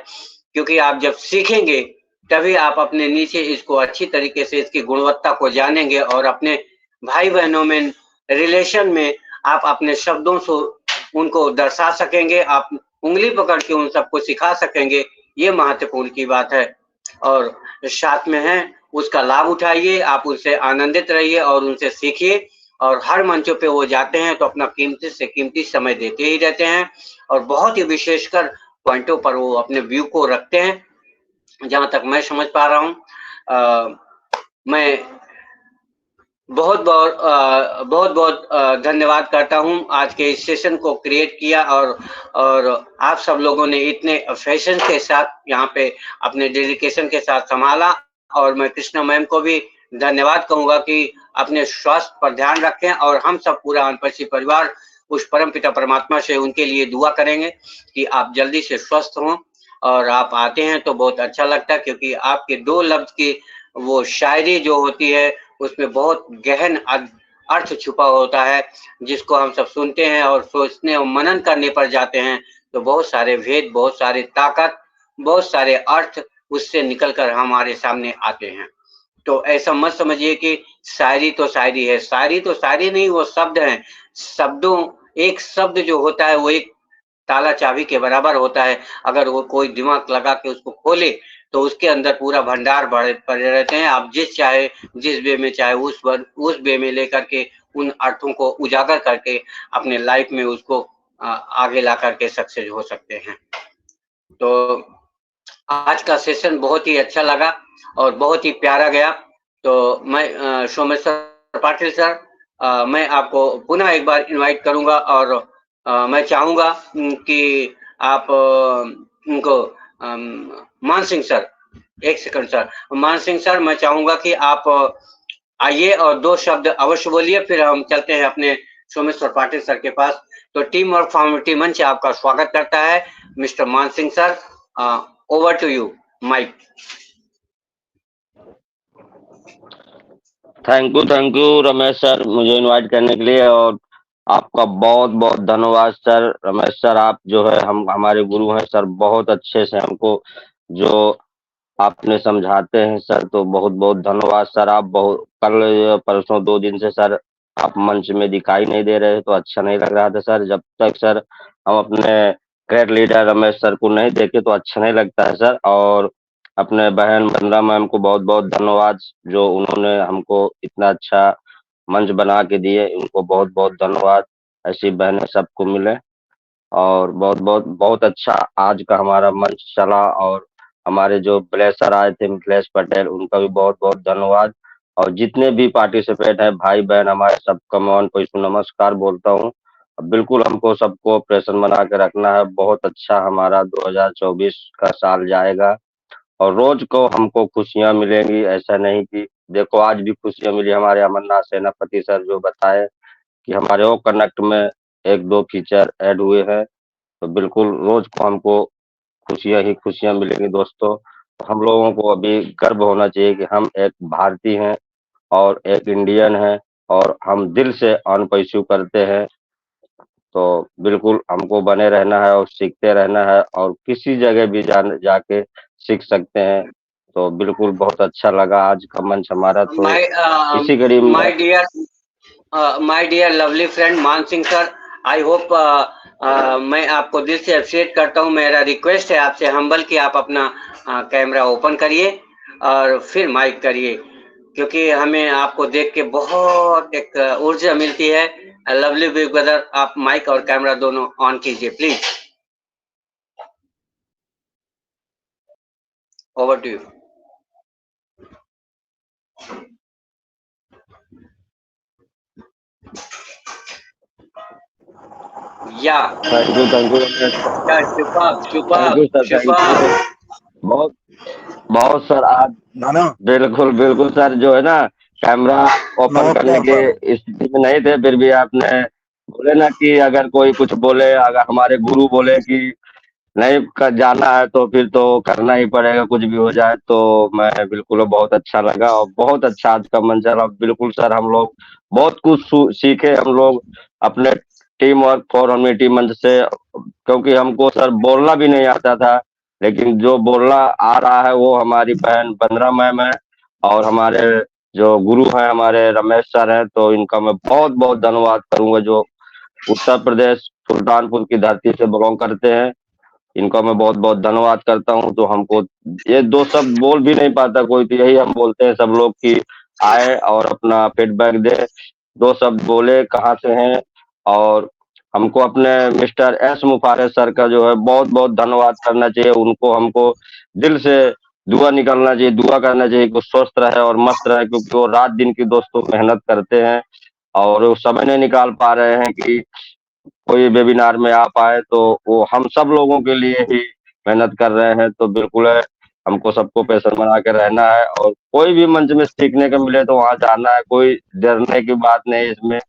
क्योंकि आप जब सीखेंगे तभी आप अपने नीचे इसको अच्छी तरीके से इसकी गुणवत्ता को जानेंगे, और अपने भाई बहनों में रिलेशन में आप अपने शब्दों से उनको दर्शा सकेंगे, आप उंगली पकड़ के उन सबको सिखा सकेंगे। ये महत्वपूर्ण की बात है, और साथ में है उसका लाभ उठाइए, आप उनसे आनंदित रहिए और उनसे सीखिए। और हर मंचों पे वो जाते हैं तो अपना कीमती से कीमती समय देते ही रहते हैं, और बहुत ही विशेषकर पॉइंटों पर वो अपने व्यू को रखते हैं। जहां तक मैं समझ पा रहा हूँ, मैं बहुत बहुत धन्यवाद करता हूं आज के इस सेशन को क्रिएट किया, और आप सब लोगों ने इतने फैशन के साथ यहाँ पे अपने डेडिकेशन के साथ संभाला। और मैं कृष्णा मैम को भी धन्यवाद कहूंगा कि अपने स्वास्थ्य पर ध्यान रखें, और हम सब पूरा अनपसी परिवार उस परम पिता परमात्मा से उनके लिए दुआ करेंगे कि आप जल्दी से स्वस्थ हों। और आप आते हैं तो बहुत अच्छा लगता है, क्योंकि आपके 2 लफ्ज की वो शायरी जो होती है उसमें बहुत गहन अर्थ छुपा होता है, जिसको हम सब सुनते हैं और सोचने और मनन करने पर जाते हैं, तो बहुत सारे भेद, बहुत सारे ताकत, बहुत सारे अर्थ उससे निकलकर हमारे सामने आते हैं। तो ऐसा मत समझिए कि शायरी तो शायरी है, शायरी तो शायरी नहीं, वो शब्द हैं। शब्दों, एक शब्द जो होता है वो एक ताला चाबी के बराबर होता है। अगर वो कोई दिमाग लगा के उसको खोले तो उसके अंदर पूरा भंडार भरे पड़े रहते हैं। आप जिस वे में चाहे उस वे में लेकर के उन अर्थों को उजागर करके अपने लाइफ में उसको आगे ला करके सक्सेस हो सकते हैं। तो आज का सेशन बहुत ही अच्छा लगा और बहुत ही प्यारा गया। तो मैं सोमेश्वर पाटिल सर, मैं आपको पुनः एक बार इनवाइट करूंगा, और मैं चाहूंगा कि आप उनको मान सिंह सर, एक सेकंड सर, मान सिंह सर, मैं चाहूंगा कि आप आइए और 2 शब्द अवश्य बोलिए, फिर हम चलते हैं अपने सोमेश्वर पाटिल सर के पास। तो टीम वर्क फॉर्मेटिव मंच आपका स्वागत करता है। Mister Man Singh sir, over to you, mic. Thank you Ramesh sir, मुझे इनवाइट करने के लिए, और आपका बहुत बहुत धन्यवाद सर। रमेश सर, आप जो है हमारे गुरु हैं सर, बहुत अच्छे से हमको जो आपने समझाते हैं सर, तो बहुत बहुत धन्यवाद सर। आप कल परसों 2 दिन से सर आप मंच में दिखाई नहीं दे रहे, तो अच्छा नहीं लग रहा था सर। जब तक सर हम अपने ग्रेट लीडर रमेश सर को नहीं देखे तो अच्छा नहीं लगता है सर। और अपने बहन वंदना मैम को बहुत बहुत धन्यवाद, जो उन्होंने हमको इतना अच्छा मंच बना के दिए, उनको बहुत बहुत धन्यवाद। ऐसी बहनें सबको मिले और बहुत बहुत बहुत अच्छा आज का हमारा मंच चला। और हमारे जो प्लेसर आए थे मिथिलेश पटेल, उनका भी बहुत बहुत धन्यवाद। और जितने भी पार्टिसिपेट है भाई बहन हमारे, सबका मैं ऑन कोई नमस्कार बोलता हूँ। बिल्कुल हमको सबको ऑपरेशन बना के रखना है। बहुत अच्छा हमारा 2024 का साल जाएगा और रोज को हमको खुशियां मिलेंगी। ऐसा नहीं कि देखो आज भी खुशियां मिली, हमारे अमरनाथ सेनापति सर जो बताए कि हमारे ओ कनेक्ट में 1-2 फीचर ऐड हुए हैं, तो बिल्कुल रोज को हमको खुशियां ही खुशियां मिलेंगी दोस्तों। तो हम लोगों को अभी गर्व होना चाहिए कि हम एक भारतीय हैं और एक इंडियन हैं और हम दिल से ऑन परस्यू करते हैं। तो बिल्कुल हमको बने रहना है और सीखते रहना है और किसी जगह भी जाके सीख सकते हैं। तो बिल्कुल बहुत अच्छा लगा आज का मंच हमारा। तो इसी करीब में माय डियर लवली फ्रेंड मान सिंह सर, आई होप मैं आपको दिल से अप्रिशिएट करता हूँ। मेरा रिक्वेस्ट है आपसे हम्बल कि आप अपना कैमरा ओपन करिए और फिर माइक करिए, क्योंकि हमें आपको देख के बहुत एक ऊर्जा मिलती है। लवली बिग ब्रदर, आप माइक और कैमरा दोनों ऑन कीजिए प्लीज। Over to you. या thank you super sir, thank you बहुत बहुत सर। आज बिल्कुल बिल्कुल सर, जो है ना कैमरा ओपन करने की स्थिति में नहीं थे, फिर भी आपने बोले ना कि अगर कोई कुछ बोले, अगर हमारे गुरु बोले कि नहीं जाना है तो फिर तो करना ही पड़ेगा, कुछ भी हो जाए। तो मैं बिल्कुल बहुत अच्छा लगा और बहुत अच्छा आज का मंच रहा। बिल्कुल सर, हम लोग बहुत कुछ सीखे हम लोग अपने टीम वर्क फॉर ह्यूमैनिटी मंच से, क्योंकि हमको सर बोलना भी नहीं आता था, लेकिन जो बोलना आ रहा है वो हमारी बहन वंदना मैम है और हमारे जो गुरु हैं हमारे रमेश सर हैं। तो इनका मैं बहुत बहुत धन्यवाद करूंगा, जो उत्तर प्रदेश सुल्तानपुर की धरती से बिलोंग करते हैं। इनका मैं बहुत बहुत धन्यवाद करता हूँ। तो हमको ये 2 शब्द बोल भी नहीं पाता कोई, तो यही हम बोलते हैं सब लोग कि आए और अपना फीडबैक दे, 2 शब्द बोले कहाँ से हैं। और हमको अपने मिस्टर एस मुफारे सर का जो है बहुत बहुत धन्यवाद करना चाहिए। उनको हमको दिल से दुआ निकलना चाहिए, दुआ करना चाहिए कि वो स्वस्थ रहे और मस्त रहे, क्योंकि वो रात दिन की दोस्तों मेहनत करते हैं और वो समय नहीं निकाल पा रहे हैं कि कोई वेबिनार में आ पाए। तो वो हम सब लोगों के लिए ही मेहनत कर रहे हैं। तो बिल्कुल है, हमको सबको पेशेंट बना के रहना है और कोई भी मंच में सीखने को मिले तो वहां जाना है, कोई डरने की बात नहीं इसमें।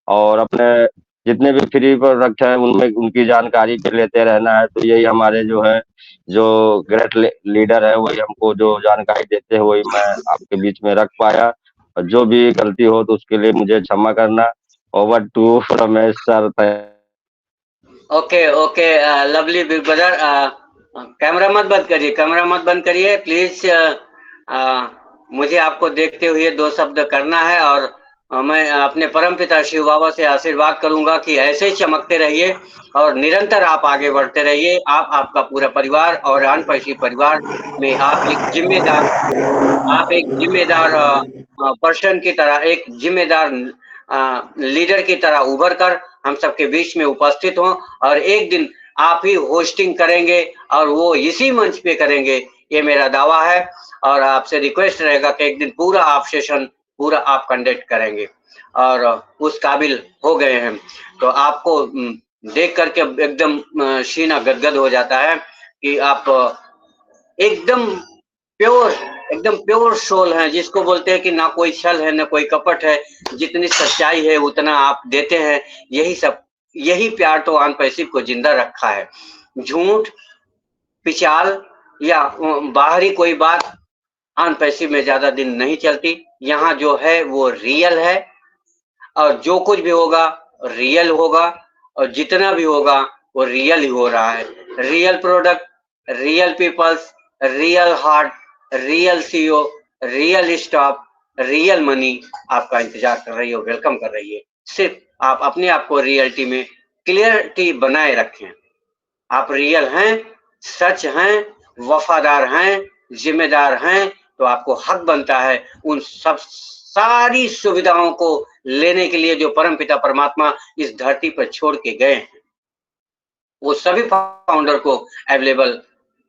और अपने जितने भी फ्री प्रोडक्ट है उनमें उनकी जानकारी के लेते रहना है। तो यही हमारे जो है जो ग्रेट लीडर है वही हमको जो जानकारी देते हैं वही मैं आपके बीच में रख पाया। और जो भी गलती हो तो उसके लिए मुझे क्षमा करना। Over to Ramesh sir. Okay okay lovely big brother, camera मत बंद करिए, कैमरा मत बंद करिए प्लीज। मुझे आपको देखते हुए 2 शब्द करना है और मैं अपने परमपिता शिव बाबा से आशीर्वाद करूंगा कि ऐसे ही चमकते रहिए और निरंतर आप आगे बढ़ते रहिए। आप, आपका पूरा परिवार और अनपैसी परिवार में आप एक जिम्मेदार पर्सन की तरह, एक जिम्मेदार लीडर की तरह उभर कर हम सबके बीच में उपस्थित हों और एक दिन आप ही होस्टिंग करेंगे और वो इसी मंच पे करेंगे, ये मेरा दावा है। और आपसे रिक्वेस्ट रहेगा कि एक दिन पूरा आप सेशन पूरा आप कंडक्ट करेंगे और उस काबिल हो गए हैं। तो आपको देख करके एकदम सीना गदगद हो जाता है कि आप एकदम प्योर सोल हैं, जिसको बोलते हैं कि ना कोई छल है ना कोई कपट है, जितनी सच्चाई है उतना आप देते हैं। यही प्यार तो ऑन पैसिव को जिंदा रखा है। झूठ, पिचाल या बाहरी कोई बात ऑन पैसिव में ज्यादा दिन नहीं चलती। यहाँ जो है वो रियल है और जो कुछ भी होगा रियल होगा और जितना भी होगा वो रियल ही हो रहा है। Real product, real peoples, real heart, real CEO, real staff, real money आपका इंतजार कर रही है, वेलकम कर रही है। सिर्फ आप अपने आप को रियलिटी में क्लियरिटी बनाए रखें। आप रियल हैं, सच हैं, वफादार हैं, जिम्मेदार हैं तो आपको हक बनता है उन सब सारी सुविधाओं को लेने के लिए जो परमपिता परमात्मा इस धरती पर छोड़ के गए हैं। वो सभी फाउंडर को अवेलेबल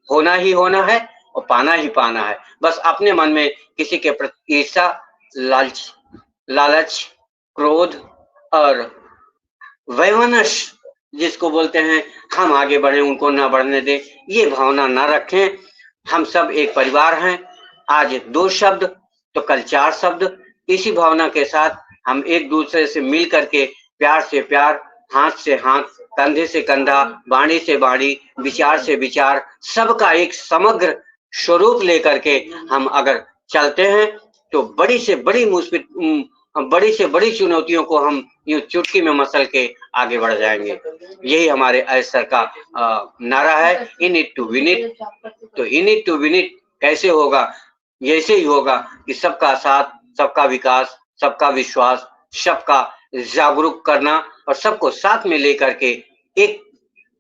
होना ही होना है और पाना ही पाना है। बस अपने मन में किसी के प्रति ईर्ष्या, लालच, क्रोध और वैमनस्य जिसको बोलते हैं हम आगे बढ़े उनको ना बढ़ने दें, ये भावना ना रखें। हम सब एक परिवार हैं। आज 2 शब्द तो कल 4 शब्द, इसी भावना के साथ हम एक दूसरे से मिल करके प्यार से प्यार, हाथ से हाथ, कंधे से कंधा, वाणी से वाणी, विचार से विचार, सबका एक समग्र स्वरूप लेकर के हम अगर चलते हैं तो बड़ी से बड़ी चुनौतियों को हम यूं चुटकी में मसल के आगे बढ़ जाएंगे। यही हमारे सर का नारा है, in it to win it. तो in it to win it कैसे होगा? ऐसे ही होगा कि सबका साथ, सबका विकास, सबका विश्वास, सबका जागरूक करना और सबको साथ में लेकर के एक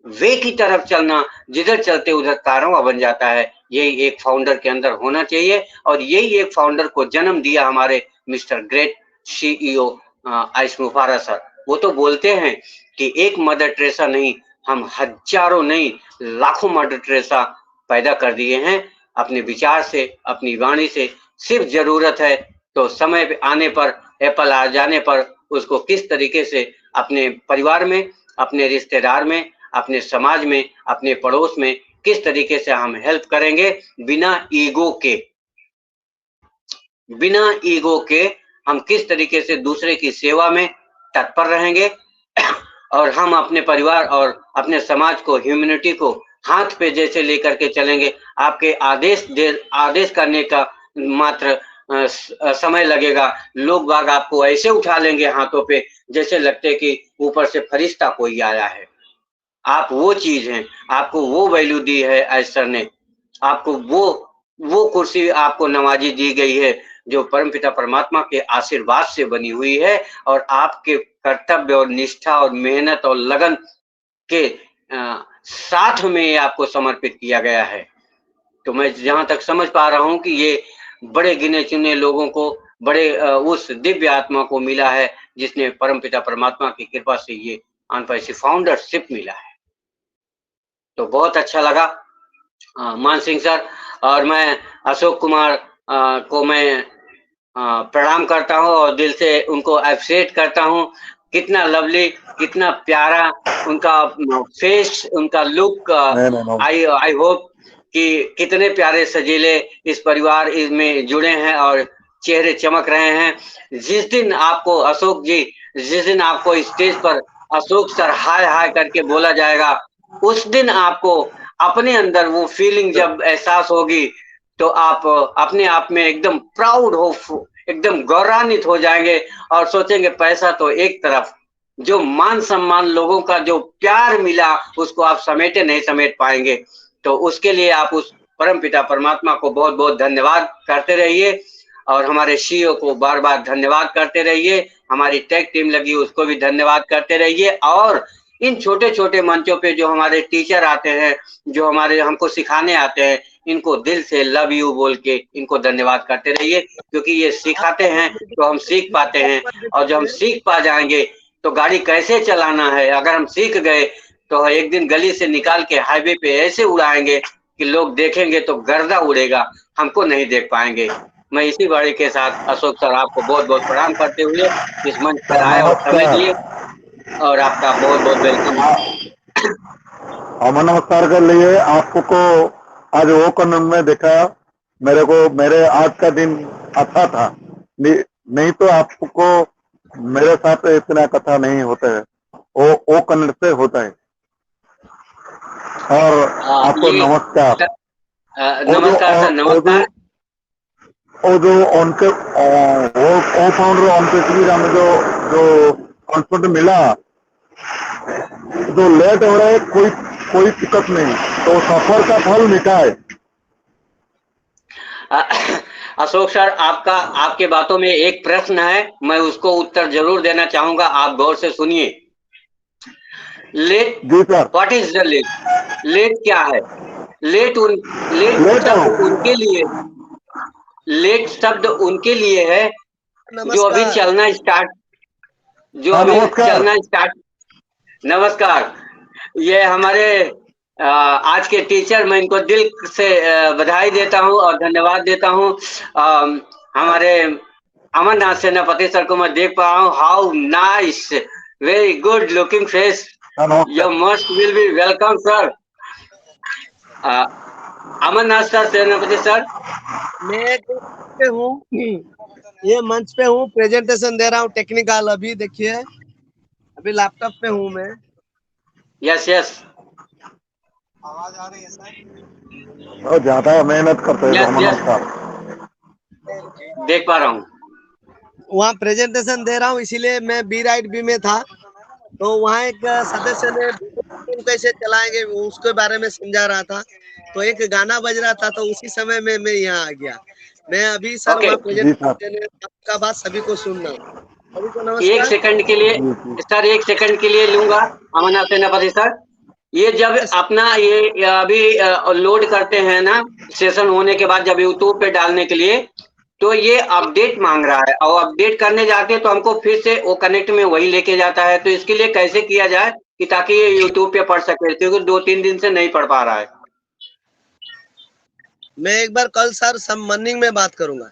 वे की तरफ चलना, जिधर चलते उधर कारवां बन जाता है। यही एक फाउंडर के अंदर होना चाहिए और यही एक फाउंडर को जन्म दिया हमारे mister great CEO Ayush Mufara sir. वो तो बोलते हैं कि एक मदर टेरेसा नहीं, हम हजारों नहीं लाखों मदर टेरेसा पैदा कर दिए हैं अपने विचार से, अपनी वाणी से। सिर्फ जरूरत है तो समय पे आने पर, एप्पल आ जाने पर उसको किस तरीके से अपने परिवार में, अपने रिश्तेदार में, अपने समाज में, अपने पड़ोस में किस तरीके से हम हेल्प करेंगे बिना ईगो के हम किस तरीके से दूसरे की सेवा में तत्पर रहेंगे और हम अपने परिवार और अपने समाज को, ह्यूमैनिटी को हाथ पे जैसे लेकर के चलेंगे। आपके आदेश करने का मात्र समय लगेगा। लोग बाग आपको ऐसे उठा लेंगे हाथों पे जैसे लगते कि ऊपर से फरिश्ता कोई आया है। आप वो चीज हैं, आपको वो वैल्यू दी है ऐसर ने, आपको वो कुर्सी आपको नवाजी दी गई है जो परमपिता परमात्मा के आशीर्वाद से बनी हुई है और आपके कर्तव्य और निष्ठा और मेहनत और लगन के साथ में आपको समर्पित किया गया है। तो मैं जहां तक समझ पा रहा हूं कि ये बड़े गिने चुने लोगों को, बड़े उस दिव्य आत्मा को मिला है जिसने परमपिता परमात्मा की कृपा से ये अनपैसी फाउंडरशिप मिला है। तो बहुत अच्छा लगा मान सिंह सर, और मैं अशोक कुमार को मैं प्रणाम करता हूं और दिल से उनको अप्रिशिएट करता हूं। कितना लवली, कितना प्यारा उनका फेस, उनका लुक। आई होप कि कितने प्यारे सजीले इस परिवार में जुड़े हैं और चेहरे चमक रहे हैं। जिस दिन आपको अशोक जी, जिस दिन आपको स्टेज पर अशोक सर हाय हाय करके बोला जाएगा, उस दिन आपको अपने अंदर वो फीलिंग जब एहसास होगी तो आप अपने आप में एकदम प्राउड हो, एकदम गौरवान्वित हो जाएंगे और सोचेंगे पैसा तो एक तरफ, जो मान सम्मान, लोगों का जो प्यार मिला उसको आप नहीं समेट पाएंगे। तो उसके लिए आप उस परमपिता परमात्मा को बहुत बहुत धन्यवाद करते रहिए और हमारे CEO को बार बार धन्यवाद करते रहिए। हमारी टेक टीम लगी उसको भी धन्यवाद करते रहिए और इन छोटे छोटे मंचों पे जो हमारे टीचर आते हैं, जो हमारे हमको सिखाने आते हैं, इनको दिल से लव यू बोल के इनको धन्यवाद करते रहिए, क्योंकि ये सिखाते हैं तो हम सीख पाते हैं और जब हम सीख पा जाएंगे तो गाड़ी कैसे चलाना है, अगर हम सीख गए तो एक दिन गली से निकाल के हाईवे पे ऐसे उड़ाएंगे कि लोग देखेंगे तो गर्दा उड़ेगा, हमको नहीं देख पाएंगे। मैं इसी बाड़ी के साथ अशोक सर आपको बहुत बहुत प्रणाम करते हुए इस मंच पर आए और समय दिए और आपका बहुत बहुत वेलकम। नमस्कार कर लिए आपको आज वो कन्नड़ में देखा, मेरे आज का दिन अच्छा था, नहीं तो आपको मेरे साथ इतना कथा नहीं होता है, वो कन्नड़ से होता है। और आपको नमस्कार। नमस्कार सर, नमस्कार। वो जो उनके वो फाउंडर उनके श्रीराम जो कॉन्फिडेंट मिला, जो लेट हो रहा है कोई दिक्कत नहीं, तो सफर का फल मीठा है। अशोक सर, आपके बातों में एक प्रश्न है, मैं उसको उत्तर जरूर देना चाहूंगा, आप गौर से सुनिए। Late, what is the late? Late क्या है? लेट शब्द उनके लिए, लेट शब्द उनके लिए है जो अभी नमस्कार। चलना स्टार्ट, नमस्कार। ये हमारे आज के टीचर, मैं इनको दिल से बधाई देता हूँ और धन्यवाद देता हूँ। हमारे अमरनाथ सेनापति सर को मैं देख पा रहा हूँ। How nice, very good looking face, your most will be welcome sir. Amarnath sir, Senapati sir, मैं पे हूँ, ये मंच पे हूँ, प्रेजेंटेशन दे रहा हूँ टेक्निकल। अभी देखिए, अभी लैपटॉप पे हूँ मैं। यस यस, आवाज आ रही है सर? बहुत ज्यादा मेहनत करते हैं यस तो देख पा रहा हूँ। वहाँ प्रेजेंटेशन दे रहा हूँ, इसीलिए मैं बी राइट बी में था। तो वहाँ एक सदस्य ने कैसे चलाएंगे उसके बारे में समझा रहा था, तो एक गाना बज रहा था, तो उसी समय में मैं यहाँ आ गया। मैं अभी सर Okay. वहाँ प्रेजेंटेशन का बात सभी को सुनना। सभी को नमस्कार। एक सेकंड के लिए सर, एक सेकंड के लिए लूंगा अमरनाथ सेनापति सर। ये जब अपना ये अभी लोड करते हैं ना, सेशन होने के बाद जब यूट्यूब पे डालने के लिए, तो ये अपडेट मांग रहा है, और अपडेट करने जाते हैं तो हमको फिर से वो कनेक्ट में वही लेके जाता है। तो इसके लिए कैसे किया जाए कि ताकि ये यूट्यूब पे पढ़ सके, क्योंकि 2-3 दिन से नहीं पढ़ पा रहा है। मैं एक बार कल सर सब मॉर्निंग में बात करूंगा।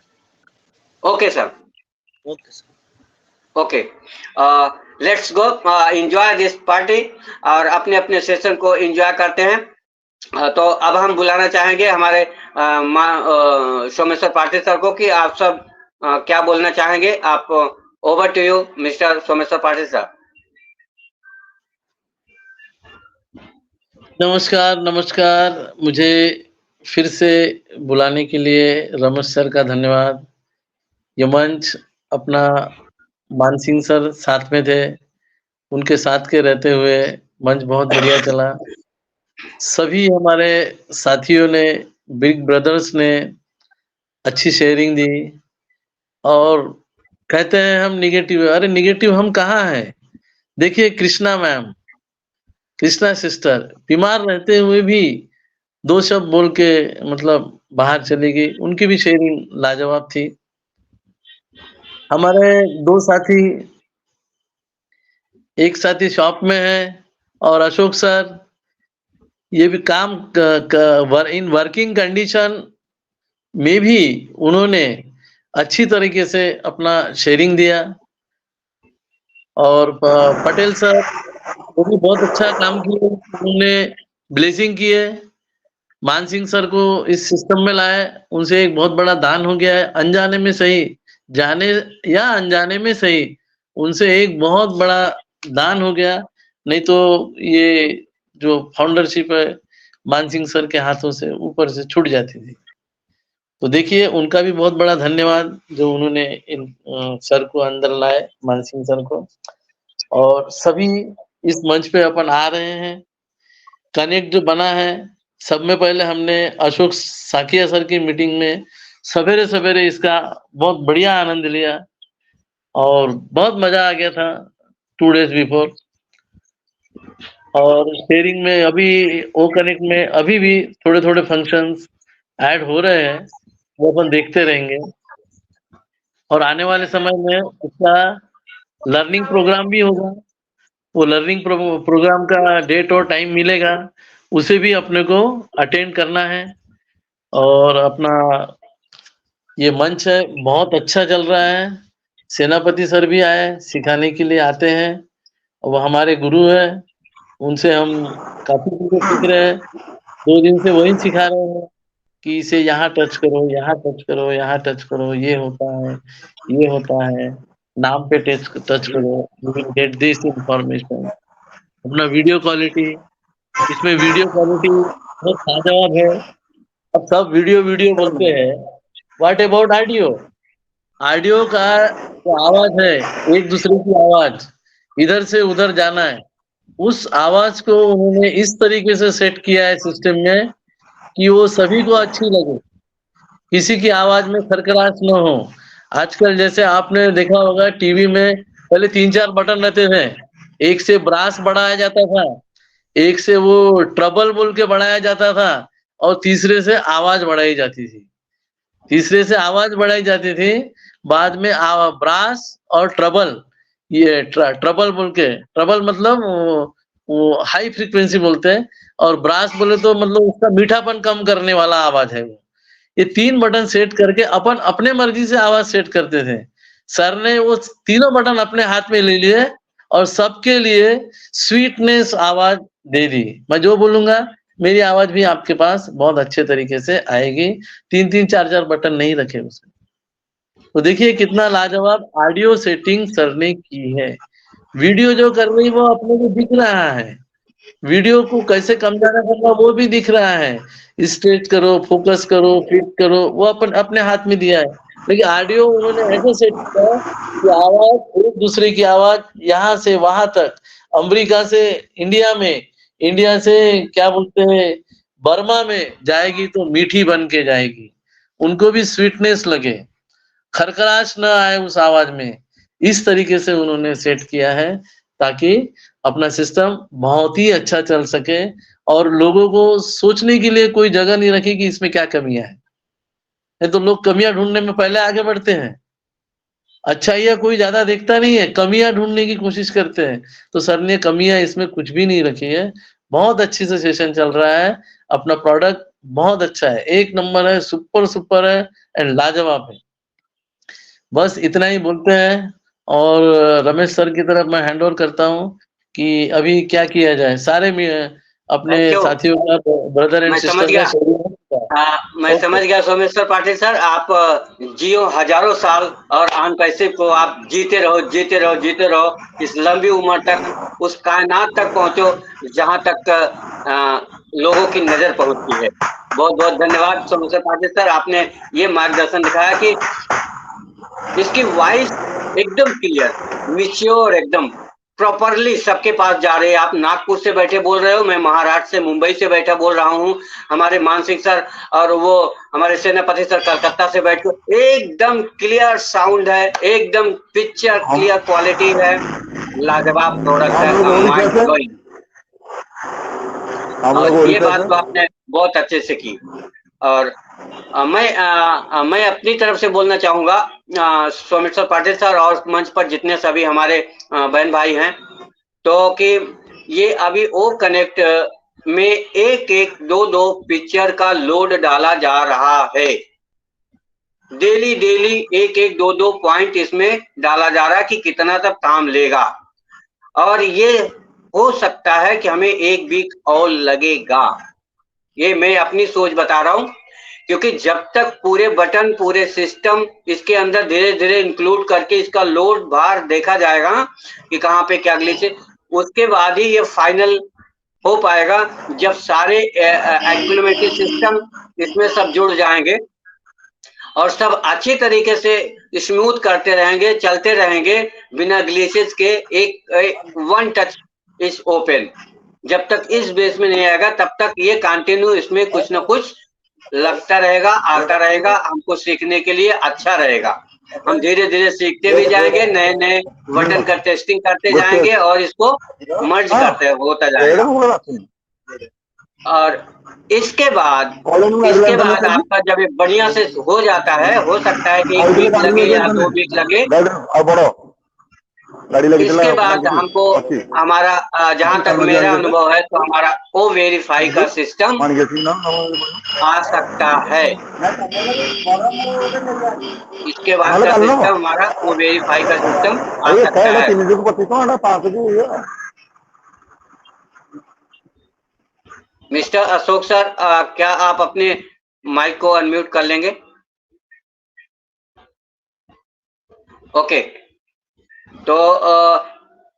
Okay sir, okay sir. Okay, let's go enjoy this party, और अपने अपने सेशन को एंजॉय करते हैं। तो अब हम बुलाना चाहेंगे हमारे सोमेश्वर पाटिल सर को कि आप सब क्या बोलना चाहेंगे। आप, over to you mister Someshwar Patil sir. नमस्कार नमस्कार, मुझे फिर से बुलाने के लिए रमेश सर का धन्यवाद। ये मंच अपना मानसिंह सर साथ में थे, उनके साथ के रहते हुए मंच बहुत बढ़िया चला। सभी हमारे साथियों ने, बिग ब्रदर्स ने अच्छी शेयरिंग दी, और कहते हैं हम निगेटिव, अरे निगेटिव हम कहाँ हैं। देखिए कृष्णा मैम, कृष्णा सिस्टर बीमार रहते हुए भी 2 शब्द बोल के मतलब बाहर चली गई, उनकी भी शेयरिंग लाजवाब थी। हमारे 2 साथी, एक साथी शॉप में है, और अशोक सर ये भी काम इन वर्किंग कंडीशन में भी उन्होंने अच्छी तरीके से अपना शेयरिंग दिया। और पटेल सर वो भी बहुत अच्छा काम किए, उन्होंने ब्लेसिंग किए, मानसिंह सर को इस सिस्टम में लाए, उनसे एक बहुत बड़ा दान हो गया है। अनजाने में सही, जाने या अनजाने में सही, उनसे एक बहुत बड़ा दान हो गया, नहीं तो ये जो फाउंडरशिप है मानसिंह सर के हाथों से ऊपर से छूट जाती थी। तो देखिए उनका भी बहुत बड़ा धन्यवाद जो उन्होंने इन सर को अंदर लाए, मानसिंह सर को। और सभी इस मंच पे अपन आ रहे हैं, कनेक्ट जो बना है, सब में पहले हमने अशोक साकिया सर की मीटिंग में सवेरे सवेरे इसका बहुत बढ़िया आनंद लिया, और बहुत मजा आ गया था 2 डेज बिफोर। और शेयरिंग में अभी ओ कनेक्ट में अभी भी थोड़े थोड़े फंक्शंस ऐड हो रहे हैं, वो अपन देखते रहेंगे। और आने वाले समय में उसका लर्निंग प्रोग्राम भी होगा, वो लर्निंग प्रोग्राम का डेट और टाइम मिलेगा, उसे भी अपने को अटेंड करना है। और अपना ये मंच है बहुत अच्छा चल रहा है, सेनापति सर भी आए, सिखाने के लिए आते हैं, वो हमारे गुरु है, उनसे हम काफी चीजें सीख रहे हैं। 2 दिन से वही सिखा रहे हैं कि इसे यहाँ टच करो, यहाँ टच करो, यहाँ टच करो, ये होता है, ये होता है, नाम पे टच करो, you will get this information. अपना वीडियो क्वालिटी, इसमें वीडियो क्वालिटी बहुत लाजवाब है। अब सब वीडियो बोलते हैं, व्हाट अबाउट ऑडियो? ऑडियो का जो आवाज है, एक दूसरे की आवाज इधर से उधर जाना है, उस आवाज को उन्होंने इस तरीके से सेट किया है सिस्टम में कि वो सभी को अच्छी लगे, किसी की आवाज में खरखराहट न हो। आजकल जैसे आपने देखा होगा टीवी में पहले 3-4 बटन रहते थे, एक से ब्रास बढ़ाया जाता था, एक से वो ट्रबल बोल के बढ़ाया जाता था, और तीसरे से आवाज बढ़ाई जाती थी। तीसरे से आवाज बढ़ाई जाती थी, बाद में ब्रास और ट्रबल, ये ट्रबल बोल के, ट्रबल मतलब वो हाई फ्रीक्वेंसी बोलते हैं, और ब्रास बोले तो मतलब उसका मीठापन कम करने वाला आवाज है वो। ये 3 बटन सेट करके अपन अपने मर्जी से आवाज सेट करते थे। सर ने वो तीनों बटन अपने हाथ में ले लिए और सबके लिए स्वीटनेस आवाज दे दी। मैं जो बोलूंगा मेरी आवाज भी आपके पास बहुत अच्छे तरीके से आएगी। 3-3 4-4 बटन नहीं रखे उसमें। तो देखिए कितना लाजवाब ऑडियो सेटिंग सर ने की है। वीडियो जो कर रही वो अपने को दिख रहा है, वीडियो को कैसे कम ज्यादा करना वो भी दिख रहा है। स्ट्रेच करो, फोकस करो, फिट करो, वो अपने हाथ में दिया है। लेकिन ऑडियो उन्होंने ऐसे सेट किया कि आवाज एक दूसरे की आवाज यहाँ से वहां तक, अमेरिका से इंडिया में, इंडिया से क्या बोलते हैं बर्मा में जाएगी तो मीठी बन के जाएगी, उनको भी स्वीटनेस लगे, खरखराश न आए उस आवाज में। इस तरीके से उन्होंने सेट किया है ताकि अपना सिस्टम बहुत ही अच्छा चल सके और लोगों को सोचने के लिए कोई जगह नहीं रखी कि इसमें क्या कमियां है। नहीं तो लोग कमियां ढूंढने में पहले आगे बढ़ते हैं, अच्छाइयां कोई ज्यादा देखता नहीं है, कमियां ढूंढने की कोशिश करते हैं। तो सर ने कमियां इसमें कुछ भी नहीं रखी है। बहुत अच्छी से सेशन चल रहा है, अपना प्रोडक्ट बहुत अच्छा है, 1 नंबर है, सुपर है एंड लाजवाब है। बस इतना ही बोलते हैं और रमेश सर की तरफ मैं हैंड ओवर करता हूँ कि अभी क्या किया जाए। सारे अपने साथियों का, ब्रदर एंड सिस्टर का मैं समझ गया सोमेश्वर पाटिल सर, आप जियो हजारों साल और आन पैसे को आप जीते रहो, जीते रहो, जीते रहो, इस लंबी उम्र तक, उस कायनात तक पहुंचो जहां तक लोगों की नजर पहुंचती है। बहुत बहुत धन्यवाद सोमेश्वर पाटिल सर, आपने ये मार्गदर्शन दिखाया कि इसकी वॉइस एकदम क्लियर, मैच्योर, एकदम प्रॉपरली सबके पास जा रहे हैं। आप नागपुर से बैठे बोल रहे हो, मैं महाराष्ट्र से, मुंबई से बैठा बोल रहा हूँ, हमारे मानसिंह सर और वो हमारे सेनापति सर कलकत्ता से बैठ कर, एकदम क्लियर साउंड है, एकदम पिक्चर क्लियर क्वालिटी है, लाजवाब प्रोडक्ट है, माइंड ब्लोइंग। और ये बात तो आपने बहुत अच्छे से की। और मैं अपनी तरफ से बोलना चाहूंगा सोमेश्वर पाटिल सर और मंच पर जितने सभी हमारे बहन भाई हैं, तो कि ये अभी ओ कनेक्ट में एक दो पिक्चर का लोड डाला जा रहा है। डेली एक दो पॉइंट इसमें डाला जा रहा है कि कितना तक काम लेगा। और ये हो सकता है कि हमें 1 वीक और लगेगा, ये मैं अपनी सोच बता रहा हूं, क्योंकि जब तक पूरे बटन, पूरे सिस्टम इसके अंदर धीरे धीरे इंक्लूड करके इसका लोड भार देखा जाएगा कि कहाँ पे क्या ग्लिच है, उसके बाद ही ये फाइनल हो पाएगा, जब सारे एक्टिविटी सिस्टम इसमें सब जुड़ जाएंगे और सब अच्छी तरीके से स्मूथ करते रहेंगे, चलते रहेंगे बिना ग्लिचेस के। एक 1 टच इज ओपन, जब तक इस बेस में नहीं आएगा तब तक ये कंटिन्यू इसमें कुछ ना कुछ लगता रहेगा, आता रहेगा, हमको सीखने के लिए अच्छा रहेगा। हम धीरे धीरे सीखते भी जाएंगे, नए नए बटन का टेस्टिंग करते जाएंगे और इसको मर्ज करते होता जाएगा। और इसके बाद आपका जब ये बढ़िया से हो जाता है, हो सकता है कि 1 वीक लगे या 2 वीक लगे, इसके बाद हमको हमारा जहां तक मेरा अनुभव है तो हमारा ओ वेरीफाई का सिस्टम आ सकता है। इसके बाद का सिस्टम हमारा ओ वेरीफाई का सिस्टम आ सकता है। मिस्टर अशोक सर, क्या आप अपने माइक को अनम्यूट कर लेंगे? ओके, तो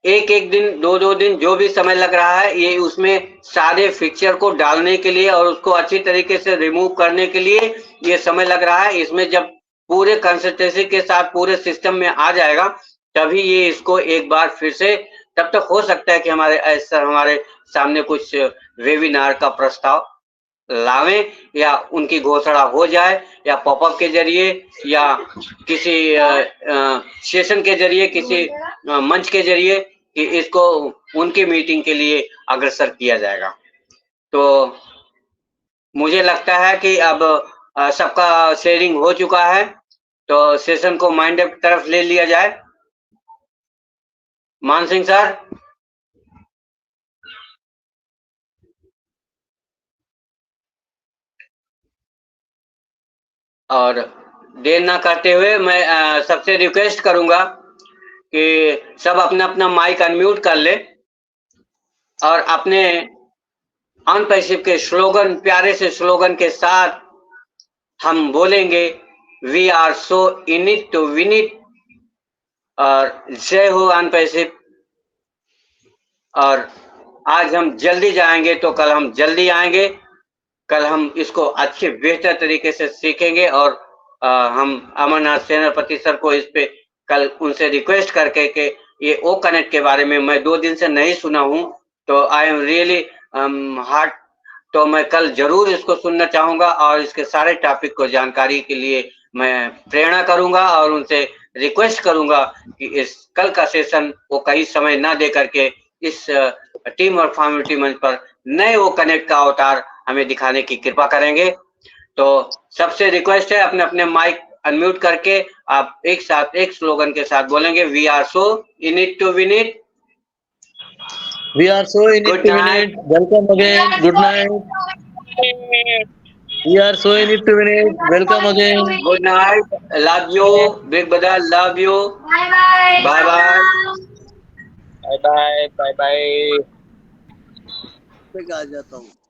एक दिन, 2 दिन जो भी समय लग रहा है, ये उसमें सारे फिक्चर को डालने के लिए और उसको अच्छी तरीके से रिमूव करने के लिए ये समय लग रहा है। इसमें जब पूरे कंसिस्टेंसी के साथ पूरे सिस्टम में आ जाएगा तभी ये इसको एक बार फिर से, तब तक हो सकता है कि हमारे सामने कुछ वेबिनार का प्रस्ताव लावें या उनकी घोषणा हो जाए, या पॉपअप के जरिए या किसी सेशन के जरिए, किसी मंच के जरिए कि इसको उनकी मीटिंग के लिए अग्रसर किया जाएगा। तो मुझे लगता है कि अब सबका शेयरिंग हो चुका है, तो सेशन को माइंड अप तरफ ले लिया जाए। मान सिंह सर। और देर ना करते हुए मैं सबसे रिक्वेस्ट करूंगा कि सब अपना अपना माइक अनम्यूट कर ले और अपने अनपैसिव के स्लोगन, प्यारे से स्लोगन के साथ हम बोलेंगे, we are so in it to win it. और जय हो अनपैसिव। और आज हम जल्दी जाएंगे तो कल हम जल्दी आएंगे। कल हम इसको अच्छे बेहतर तरीके से सीखेंगे और हम अमरनाथ सेनापति सर को इस पे कल उनसे रिक्वेस्ट करके कि ये ओ कनेक्ट के बारे में मैं 2 दिन से नहीं सुना हूँ, तो आई एम रियली हार्ट, तो मैं कल जरूर इसको सुनना चाहूंगा और इसके सारे टॉपिक को जानकारी के लिए मैं प्रेरणा करूंगा और उनसे रिक्वेस्ट करूंगा कि इस कल का सेशन वो कहीं समय ना दे करके इस टीम और फॉर्मेलिटी मंच पर नए वो कनेक्ट का अवतार हमें दिखाने की कृपा करेंगे। तो सबसे रिक्वेस्ट है अपने अपने माइक अनम्यूट करके आप एक साथ एक स्लोगन के साथ बोलेंगे, we are so in it to win it. We are so in it Good to win night. it. Welcome again. Good night. We are so in it to win it. Welcome again. Good night. Love you. Big brother, love you. Bye bye. Bye bye. Bye bye bye bye. आ जाता हूँ।